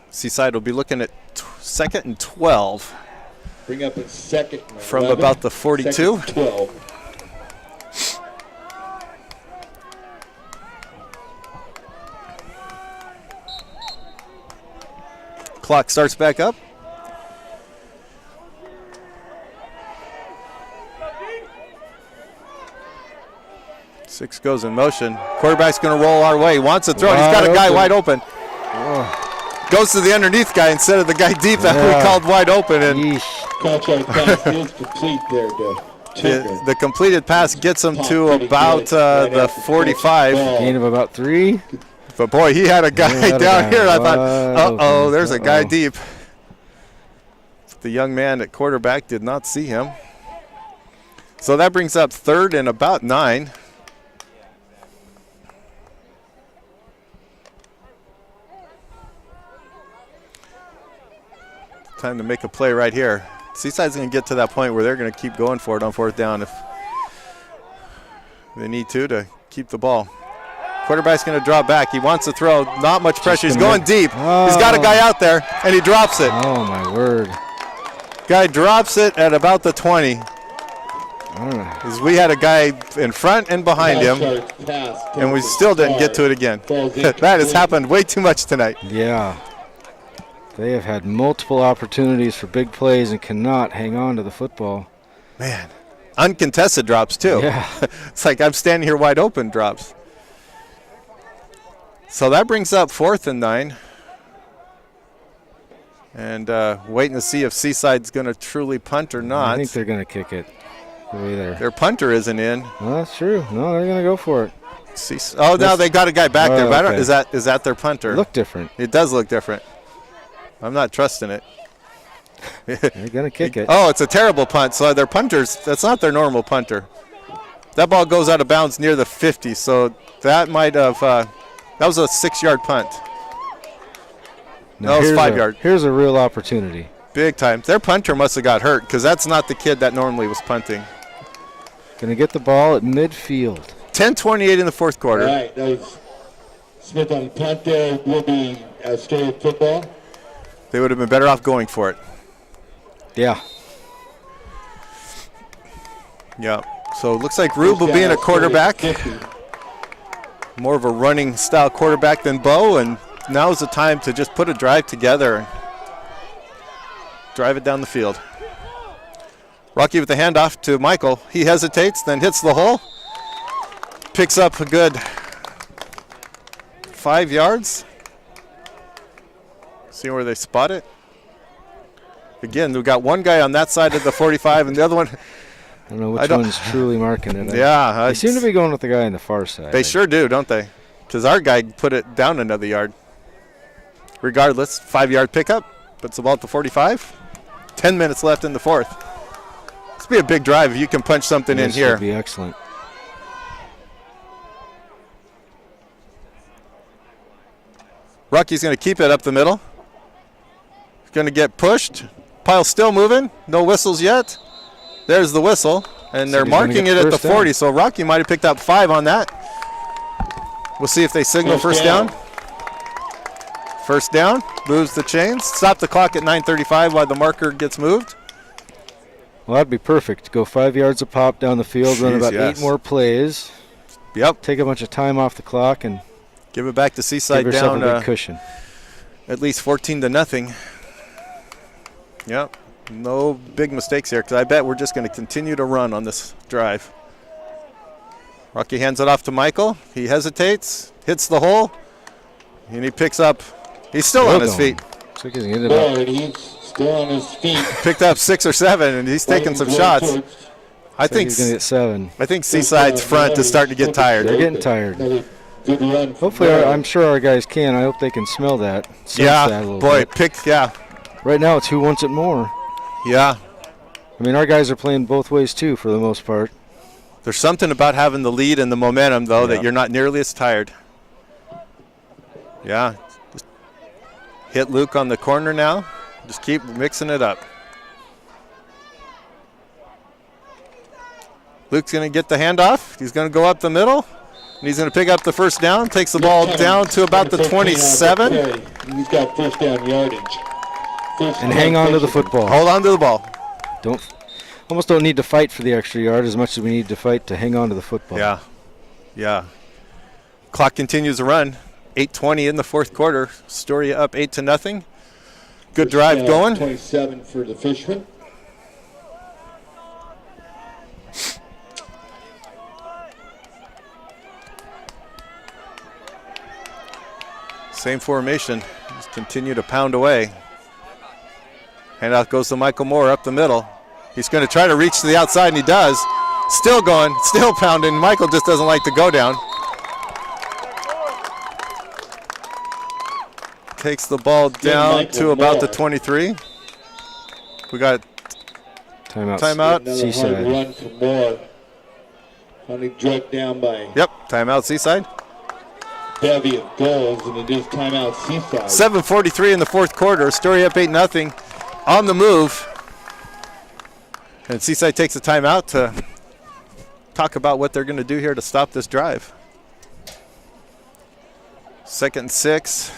Seaside will be looking at 2nd and 12. Bring up a second from about the 42. 12. Clock starts back up. Six goes in motion. Quarterback's going to roll our way. He wants to throw it. He's got a guy wide open. Goes to the underneath guy instead of the guy deep that we called wide open. And pass is complete there to the completed pass gets him to about the 45. Gain of about 3. But boy, he had a guy down here. I thought, uh-oh, there's a guy deep. The young man at quarterback did not see him. So that brings up 3rd and about 9. Time to make a play right here. Seaside's going to get to that point where they're going to keep going for it on 4th down if they need to keep the ball. Quarterback's going to draw back. He wants to throw. Not much pressure. He's going deep. He's got a guy out there, and he drops it. Oh, my word. Guy drops it at about the 20. Because we had a guy in front and behind him, and we still didn't get to it again. That has happened way too much tonight. Yeah. They have had multiple opportunities for big plays and cannot hang on to the football. Man, uncontested drops, too. Yeah. It's like I'm standing here wide open drops. So that brings up 4th and 9. And waiting to see if Seaside's going to truly punt or not. I think they're going to kick it. Their punter isn't in. Well, that's true. No, they're going to go for it. Now they got a guy back there. But okay. Is that their punter? It looked different. It does look different. I'm not trusting it. They're going to kick it. Oh, it's a terrible punt. So their punters, that's not their normal punter. That ball goes out of bounds near the 50. So that might have, that was a 6-yard punt. Now that was 5-yard. Here's a real opportunity. Big time. Their punter must have got hurt because that's not the kid that normally was punting. Going to get the ball at midfield. 10:28 in the fourth quarter. All right, that was Smith on the punt there. Will be Astoria football. They would have been better off going for it. Yeah. Yeah. So it looks like Rube will be in a quarterback. More of a running style quarterback than Bo, and now is the time to just put a drive together and drive it down the field. Rocky with the handoff to Michael. He hesitates, then hits the hole. Picks up a good 5 yards. See where they spot it. Again, we've got one guy on that side of the 45 and the other one. I don't know which one's truly marking it. Yeah. They seem to be going with the guy on the far side. They sure do, don't they? Because our guy put it down another yard. Regardless, 5-yard pickup. Puts the ball at the 45. 10 minutes left in the fourth. This will be a big drive if you can punch something in here. This would be excellent. Rocky's going to keep it up the middle. He's going to get pushed. Pile's still moving. No whistles yet. There's the whistle. And they're marking it at the 40. So Rocky might have picked up 5 on that. We'll see if they signal first down. First down. Moves the chains. Stop the clock at 9:35 while the marker gets moved. Well, that'd be perfect. Go 5 yards a pop down the field, run about 8 more plays. Yep. Take a bunch of time off the clock and give it back to Seaside give down a big cushion. At least 14-0. Yep. No big mistakes here because I bet we're just going to continue to run on this drive. Rocky hands it off to Michael. He hesitates, hits the hole, and he picks up. He's still on his feet. He's still on his feet. Picked up 6 or 7, and he's taking some shots. I think he's going to get 7. I think Seaside's front is starting to get tired. They're getting tired. Hopefully, I'm sure our guys can. I hope they can smell that. Yeah, boy, bit. Right now, it's who wants it more. Yeah. I mean, our guys are playing both ways too for the most part. There's something about having the lead and the momentum, though, that you're not nearly as tired. Yeah. Just hit Luke on the corner now. Just keep mixing it up. Luke's going to get the handoff. He's going to go up the middle. And he's going to pick up the first down. Takes the ball down to about the 27. He's got first down yardage. And hang on to the football. Hold on to the ball. Almost don't need to fight for the extra yard as much as we need to fight to hang on to the football. Yeah. Yeah. Clock continues to run. 8:20 in the fourth quarter. Astoria up 8-0. Good drive going. 27 for the Fishermen. Same formation. Just continue to pound away. Handout goes to Michael Moore up the middle. He's going to try to reach to the outside, and he does. Still going, still pounding. Michael just doesn't like to go down. Takes the ball down to about the 23. We got timeout. Seaside. Run for Moore. Finally dragged down by. Yep, timeout Seaside. Bevy of goals, and it is timeout Seaside. 7:43 in the fourth quarter. Astoria up 8-0 on the move. And Seaside takes a timeout to talk about what they're going to do here to stop this drive. 2nd and 6.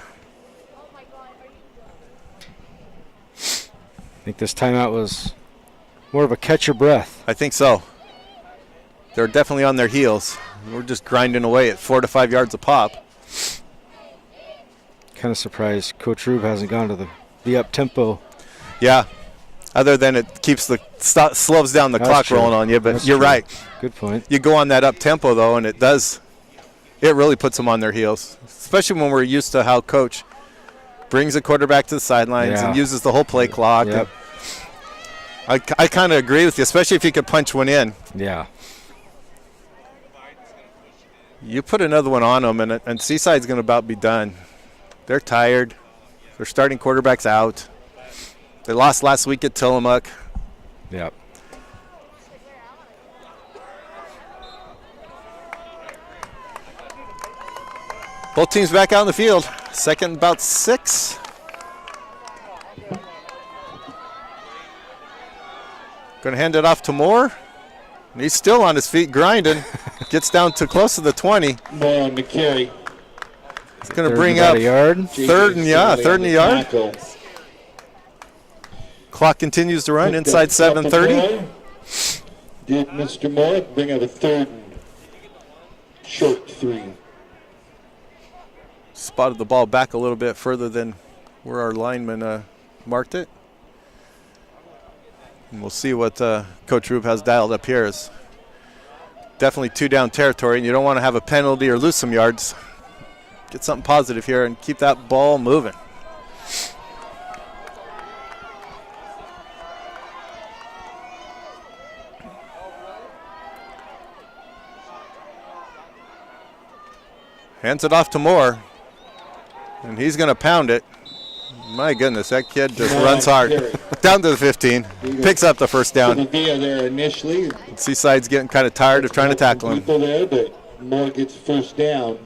I think this timeout was more of a catch your breath. I think so. They're definitely on their heels. We're just grinding away at 4 to 5 yards a pop. Kind of surprised Coach Rube hasn't gone to the up tempo. Yeah. Other than it keeps slows down the clock rolling on you, but That's you're true. right. Good point. You go on that up tempo though, and it really puts them on their heels, especially when we're used to how Coach brings a quarterback to the sidelines and uses the whole play clock. Yep. I kind of agree with you, especially if you could punch one in. Yeah. You put another one on them, and Seaside's going to about be done. They're tired. Their starting quarterback's out. They lost last week at Tillamook. Yep. Both teams back out in the field. 2nd about 6. Going to hand it off to Moore. And he's still on his feet grinding. Gets down to close to the 20. Moore on McCary. He's going to bring up a yard. third and a yard. Tackle. Clock continues to run inside 7:30. Did Mr. Moore bring up a 3rd and short 3. Spotted the ball back a little bit further than where our lineman marked it. And we'll see what Coach Rube has dialed up here. Is definitely 2-down territory, and you don't want to have a penalty or lose some yards. Get something positive here and keep that ball moving. Hands it off to Moore, and he's going to pound it. My goodness, that kid just runs hard. Down to the 15, picks up the first down. There initially. Seaside's getting kind of tired of trying to tackle him. People there, but Moore gets first down.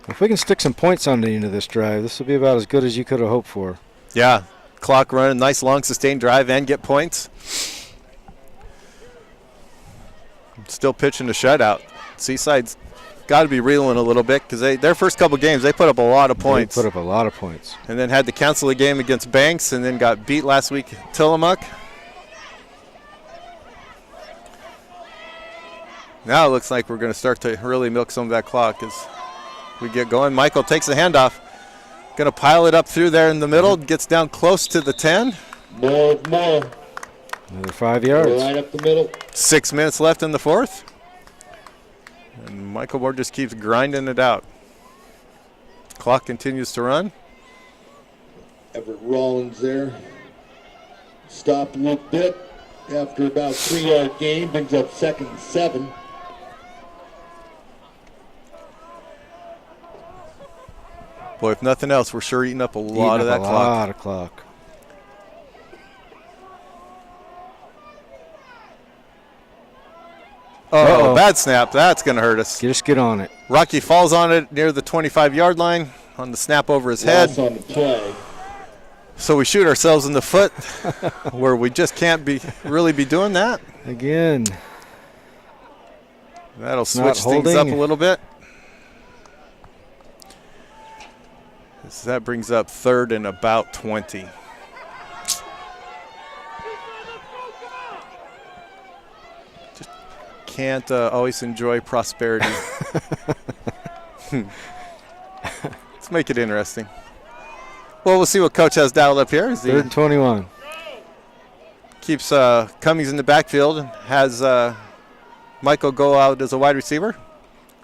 If we can stick some points on the end of this drive, this will be about as good as you could have hoped for. Yeah, clock running, nice long sustained drive and get points. Still pitching a shutout. Seaside's got to be reeling a little bit because their first couple games, they put up a lot of points. They put up a lot of points. And then had to cancel the game against Banks and then got beat last week at Tillamook. Now it looks like we're going to start to really milk some of that clock as we get going. Michael takes the handoff. Going to pile it up through there in the middle. Gets down close to the 10. More. Another 5 yards. Right up the middle. 6 minutes left in the fourth. And Michael Moore just keeps grinding it out. Clock continues to run. Everett Rollins there. Stop a little bit after about 3-yard gain. Brings up 2nd and 7. Boy, if nothing else, we're sure eating up a lot of that clock. A lot of clock. Bad snap. That's going to hurt us. Just get on it. Rocky falls on it near the 25-yard line on the snap over his head. Loss on the play. So we shoot ourselves in the foot where we just can't really be doing that. Again. That'll switch things up a little bit. So that brings up 3rd and about 20. Just can't always enjoy prosperity. Let's make it interesting. Well, we'll see what Coach has dialed up here. 3rd and 21. Keeps Cummings in the backfield and has Michael go out as a wide receiver.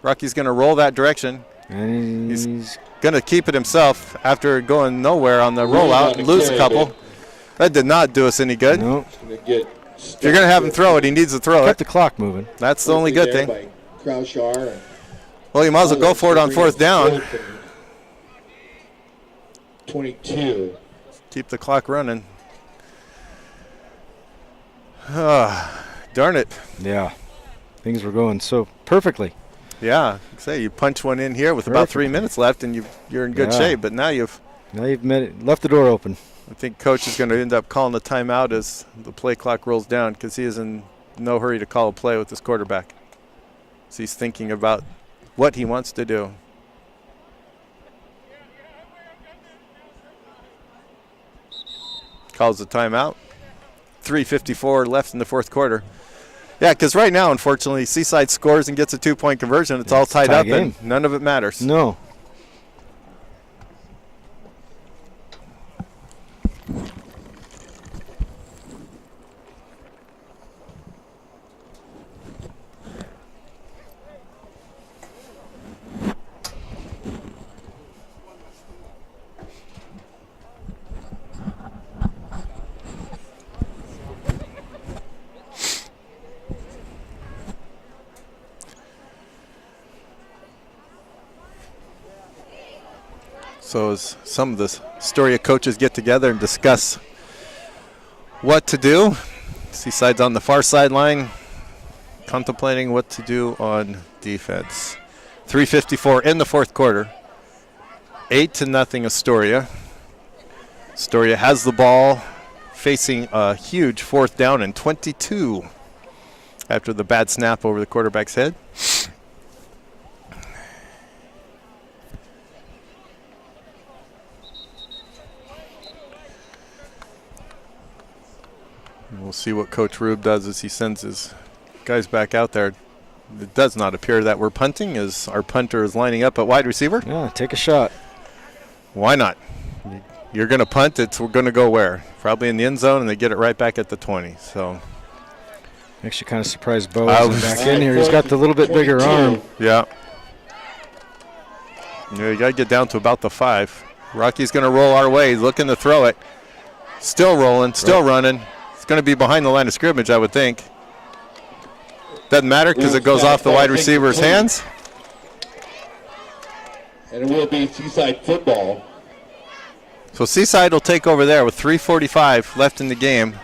Rocky's going to roll that direction. And he's going to keep it himself after going nowhere on the rollout and lose a couple. That did not do us any good. Nope. If you're going to have him throw it, he needs to throw it. Kept the clock moving. That's the only good thing. Well, you might as well go for it on 4th down. 22. Keep the clock running. Darn it. Yeah. Things were going so perfectly. Yeah. Say you punch one in here with about 3 minutes left and you're in good shape, but now you've left the door open. I think Coach is going to end up calling a timeout as the play clock rolls down because he is in no hurry to call a play with his quarterback. So he's thinking about what he wants to do. Calls the timeout. 3:54 left in the 4th quarter. Yeah, because right now, unfortunately, Seaside scores and gets a 2-point conversion. It's all tied up, and none of it matters. No. So as some of the Astoria coaches get together and discuss what to do, Seaside's on the far sideline contemplating what to do on defense. 3:54 in the 4th quarter. 8-0 Astoria. Astoria has the ball facing a huge 4th down and 22 after the bad snap over the quarterback's head. We'll see what Coach Rube does as he sends his guys back out there. It does not appear that we're punting as our punter is lining up at wide receiver. Yeah, take a shot. Why not? You're going to punt. We're going to go where? Probably in the end zone, and they get it right back at the 20. So, actually kind of surprised Bo back in here. He's got the little bit bigger arm. Yeah. You got to get down to about the 5. Rocky's going to roll our way. He's looking to throw it. Still rolling, still running. Going to be behind the line of scrimmage, I would think. Doesn't matter because it goes off the wide receiver's hands. And it will be Seaside football. So Seaside will take over there with 3:45 left in the game.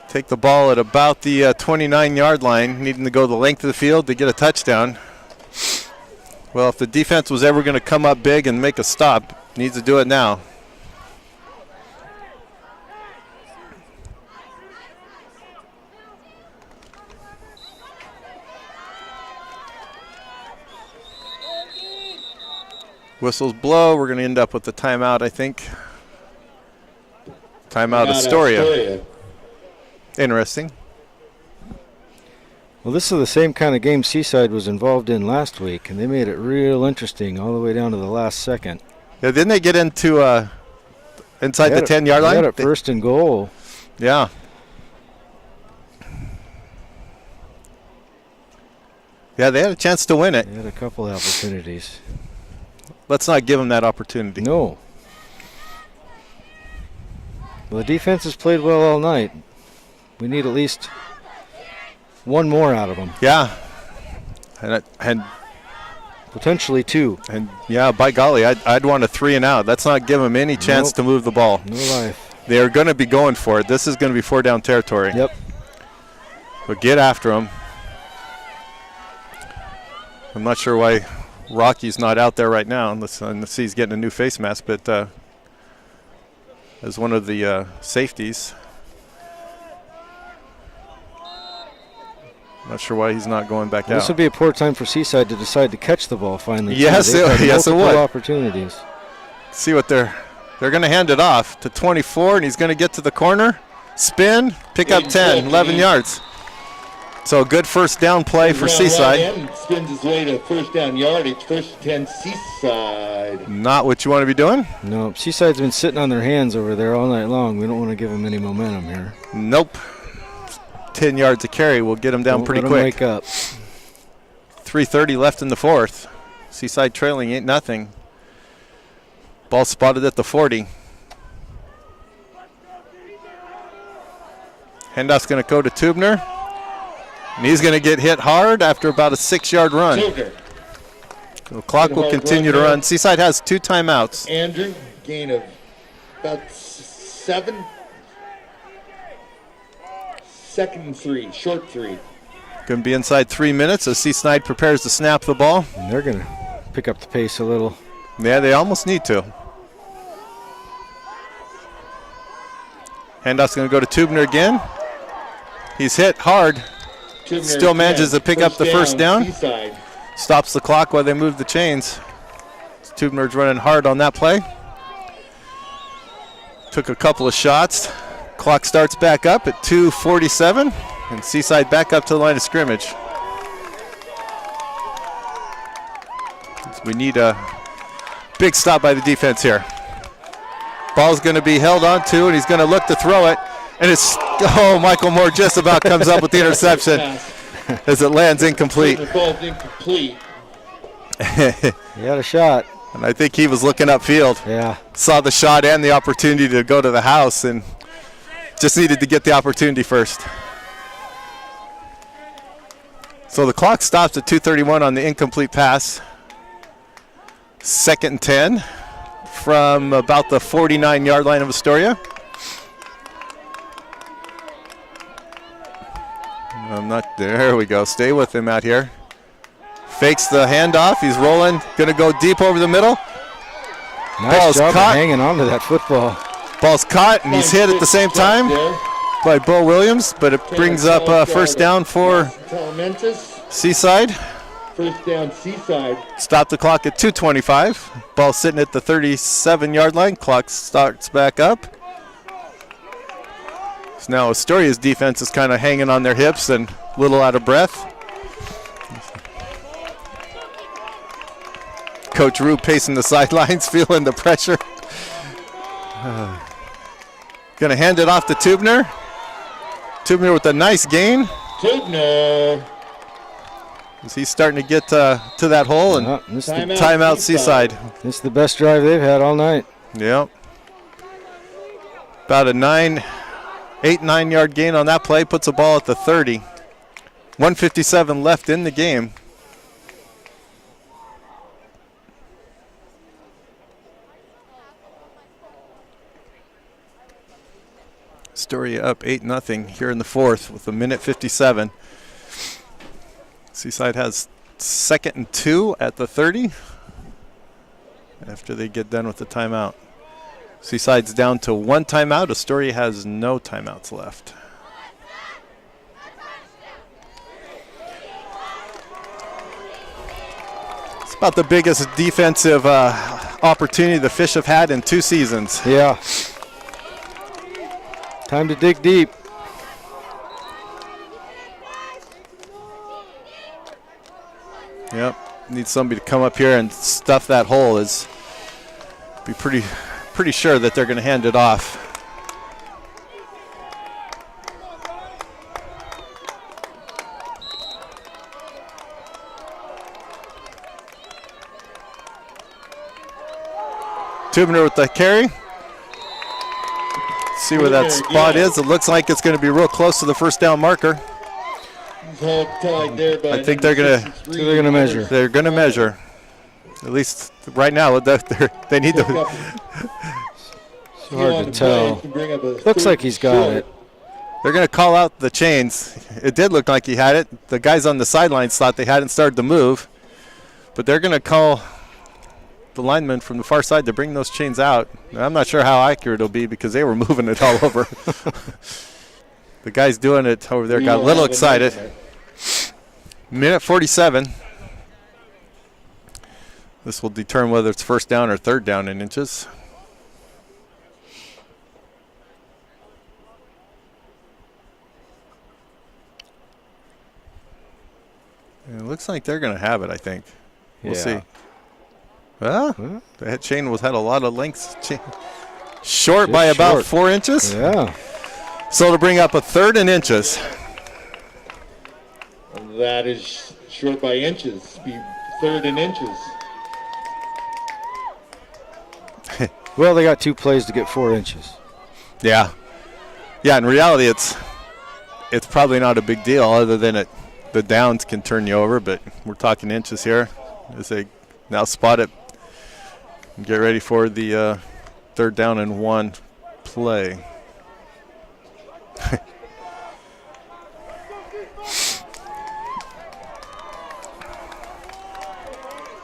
Take the ball at about the 29-yard line, needing to go the length of the field to get a touchdown. Well, if the defense was ever going to come up big and make a stop, needs to do it now. Whistles blow. We're going to end up with the timeout, I think. Timeout Astoria. Interesting. Well, this is the same kind of game Seaside was involved in last week, and they made it real interesting all the way down to the last second. Yeah, didn't they get into inside the 10-yard line? They had it 1st and goal. Yeah. Yeah, they had a chance to win it. They had a couple of opportunities. Let's not give them that opportunity. No. Well, the defense has played well all night. We need at least one more out of them. Yeah. And potentially 2. And, yeah, by golly, I'd want a 3 and out. Let's not give them any chance to move the ball. No life. They are going to be going for it. This is going to be 4-down territory. Yep. So get after them. I'm not sure why Rocky's not out there right now, unless he's getting a new face mask, but as one of the safeties. Not sure why he's not going back out. This would be a poor time for Seaside to decide to catch the ball finally. Yes, yes, it would. Opportunities. See what they're going to hand it off to 24, and he's going to get to the corner, spin, pick up 10, 11 yards. So a good first down play for Seaside. Spins his way to first down yardage, first and 10 Seaside. Not what you want to be doing? No, Seaside's been sitting on their hands over there all night long. We don't want to give them any momentum here. Nope. 10 yards of carry will get him down pretty quick. Wake up. 3:30 left in the fourth. Seaside trailing 8-0. Ball spotted at the 40. Handoff's going to go to Tubner. And he's going to get hit hard after about a 6-yard run. The clock will continue to run. Seaside has 2 timeouts. Andrew, gain of about 7. Second and 3, short 3. Going to be inside 3 minutes as Seaside prepares to snap the ball. And they're going to pick up the pace a little. Yeah, they almost need to. Handoff's going to go to Tubner again. He's hit hard. Tubner Still manages to pick up the first down. Seaside. Stops the clock while they move the chains. Tubner's running hard on that play. Took a couple of shots. Clock starts back up at 2:47, and Seaside back up to the line of scrimmage. We need a big stop by the defense here. Ball's going to be held on to, and he's going to look to throw it. And it's, Michael Moore just about comes up with the interception as it lands incomplete. The ball's incomplete. He had a shot. And I think he was looking upfield. Yeah. Saw the shot and the opportunity to go to the house, and just needed to get the opportunity first. So the clock stops at 2:31 on the incomplete pass. 2nd and 10 from about the 49-yard line of Astoria. I'm not there. We go. Stay with him out here. Fakes the handoff. He's rolling. Going to go deep over the middle. Nice Ball's job caught. of hanging on to that football. Ball's caught, and he's hit at the same time by Bo Williams, but it brings up first down for Seaside. First down, Seaside. Stop the clock at 2:25. Ball sitting at the 37-yard line. Clock starts back up. So now Astoria's defense is kind of hanging on their hips and a little out of breath. Coach Rue pacing the sidelines, feeling the pressure. Going to hand it off to Tubner. Tubner with a nice gain. Tubner. He's starting to get to that hole, and timeout Seaside. This is the best drive they've had all night. Yep. About a 8-9 yard gain on that play, puts the ball at the 30. 1:57 left in the game. Astoria up 8-0 here in the fourth with 1:57. Seaside has 2nd and 2 at the 30 after they get done with the timeout. Seaside's down to 1 timeout. Astoria has no timeouts left. It's about the biggest defensive opportunity the Fish have had in 2 seasons. Yeah. Time to dig deep. Yep. Need somebody to come up here and stuff that hole. Be pretty sure that they're going to hand it off. Tubner with the carry. See where that spot is. It looks like it's going to be real close to the first down marker. I think they're going to measure. They're going to measure. At least right now, they need to. It's hard to tell. Looks like he's got it. They're going to call out the chains. It did look like he had it. The guys on the sidelines thought they hadn't started to move. But they're going to call the lineman from the far side to bring those chains out. I'm not sure how accurate it'll be because they were moving it all over. The guys doing it over there got a little excited. Minute 47. This will determine whether it's first down or third down in inches. And it looks like they're going to have it, I think. We'll see. Well, that chain had a lot of lengths. Short by about 4 inches. Yeah. So to bring up a third and inches. That is short by inches. Be third and inches. Well, they got 2 plays to get 4 inches. Yeah. Yeah, in reality, it's probably not a big deal other than the downs can turn you over, but we're talking inches here as they now spot it and get ready for the third down and 1 play.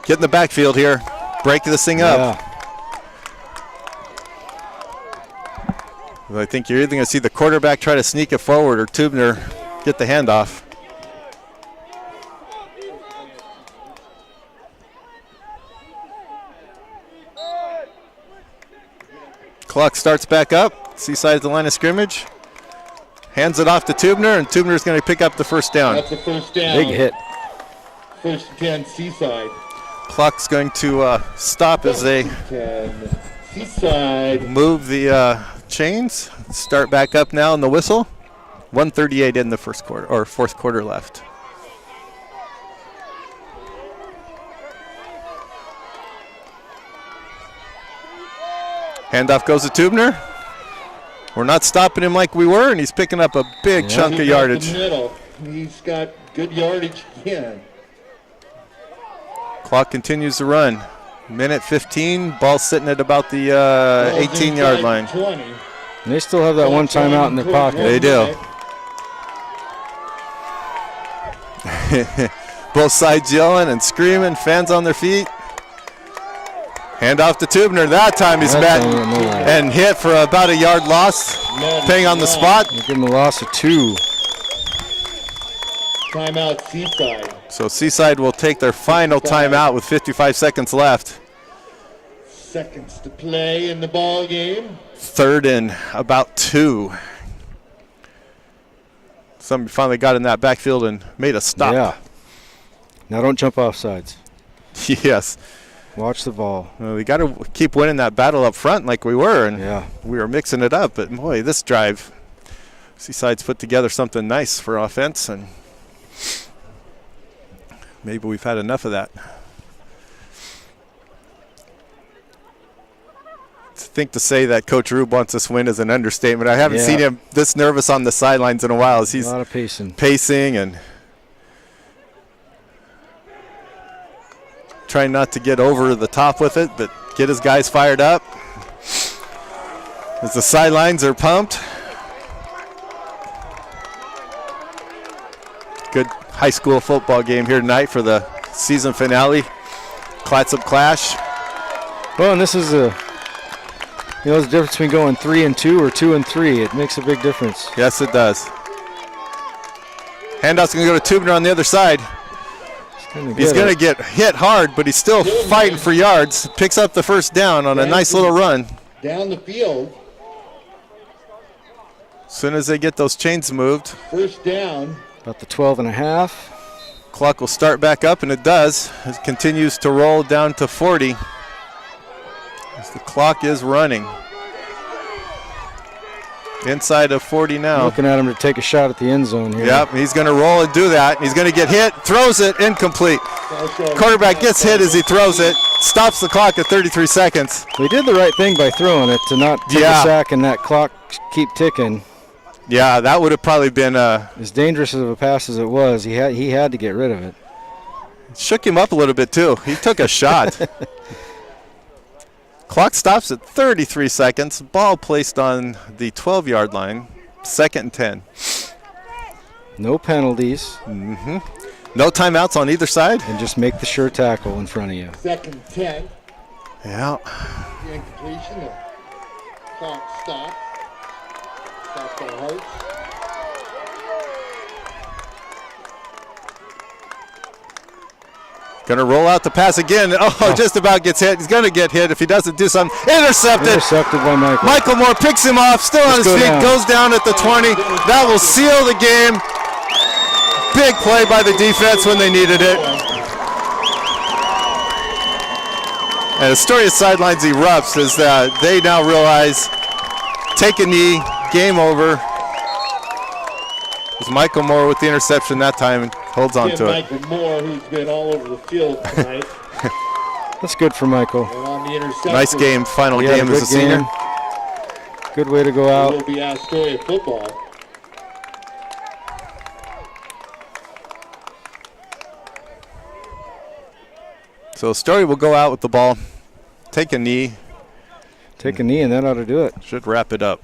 Get in the backfield here. Break this thing up. I think you're either going to see the quarterback try to sneak it forward or Tubner get the handoff. Clock starts back up. Seaside at the line of scrimmage. Hands it off to Tubner, and Tubner's going to pick up the first down. That's the first down. Big hit. First and 10, Seaside. Clock's going to stop as they Seaside. move the chains. Start back up now in the whistle. 1:38 in the first quarter, or fourth quarter left. Handoff goes to Tubner. We're not stopping him like we were, and he's picking up a big chunk of yardage. He's got good yardage again. Clock continues to run. Minute 15, ball sitting at about the 18-yard line. 20. And they still have that one timeout in their pocket. They do. Both sides yelling and screaming, fans on their feet. Hand off to Tubner. That time he's met and hit for about a yard loss, depending on the spot. They give him a loss of 2. Timeout, Seaside. So Seaside will take their final timeout with 55 seconds left. Seconds to play in the ball game. Third and about 2. Somebody finally got in that backfield and made a stop. Yeah. Now don't jump off sides. Yes. Watch the ball. Well, we got to keep winning that battle up front like we were, and we were mixing it up. But boy, this drive, Seaside's put together something nice for offense, and maybe we've had enough of that. I think to say that Coach Rube wants us to win is an understatement. I haven't seen him this nervous on the sidelines in a while. As he's a lot of pacing and trying not to get over the top with it, but get his guys fired up as the sidelines are pumped. Good high school football game here tonight for the season finale. Clatsop Clash. Well, and this is the difference between going 3-2 or 2-3. It makes a big difference. Yes, it does. Handoff's going to go to Tubner on the other side. He's going to get hit hard, but he's still fighting for yards. Picks up the first down on a nice little run. Down the field. As soon as they get those chains moved. First down. About the 12.5. Clock will start back up, and it does. It continues to roll down to 40. As the clock is running. Inside of 40 now. Looking at him to take a shot at the end zone here. Yep, he's going to roll and do that. He's going to get hit, throws it, incomplete. Quarterback gets hit as he throws it, stops the clock at 33 seconds. He did the right thing by throwing it to not take a sack and that clock keep ticking. Yeah, that would have probably been as dangerous of a pass as it was. He had to get rid of it. Shook him up a little bit too. He took a shot. Clock stops at 33 seconds. Ball placed on the 12-yard line. 2nd and 10. No penalties. No timeouts on either side. And just make the sure tackle in front of you. 2nd and 10. Yeah. The incompletion. The clock stopped. Stopped by Hartz. Gonna roll out the pass again. Oh, just about gets hit. He's gonna get hit if he doesn't do something. Intercepted. Intercepted by Michael. Michael Moore picks him off, still on his feet, goes down at the 20. That will seal the game. Big play by the defense when they needed it. And Astoria sidelines erupts as they now realize, take a knee, game over. It was Michael Moore with the interception that time and holds on to it. Michael Moore, who's been all over the field tonight. That's good for Michael. And on the interception. Nice game, final game as a senior. Good way to go It out. will be Astoria football. So Astoria will go out with the ball, take a knee. Take a knee, and that ought to do it. Should wrap it up.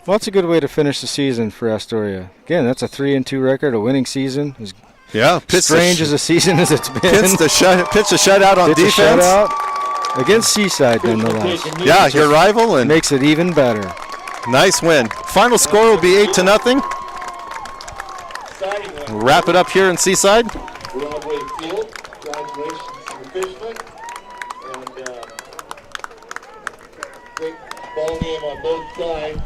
Well, that's a good way to finish the season for Astoria. Again, that's a 3-2 record, a winning season. As Yeah, strange as a season as it's been. Pitch a shutout on defense. A shutout against Seaside, nonetheless. Yeah, your rival, and makes it even better. Nice win. Final score will be 8-0. We'll wrap it up here in Seaside. Broadway Field. Congratulations to the Fishmen. And great ball game on both sides.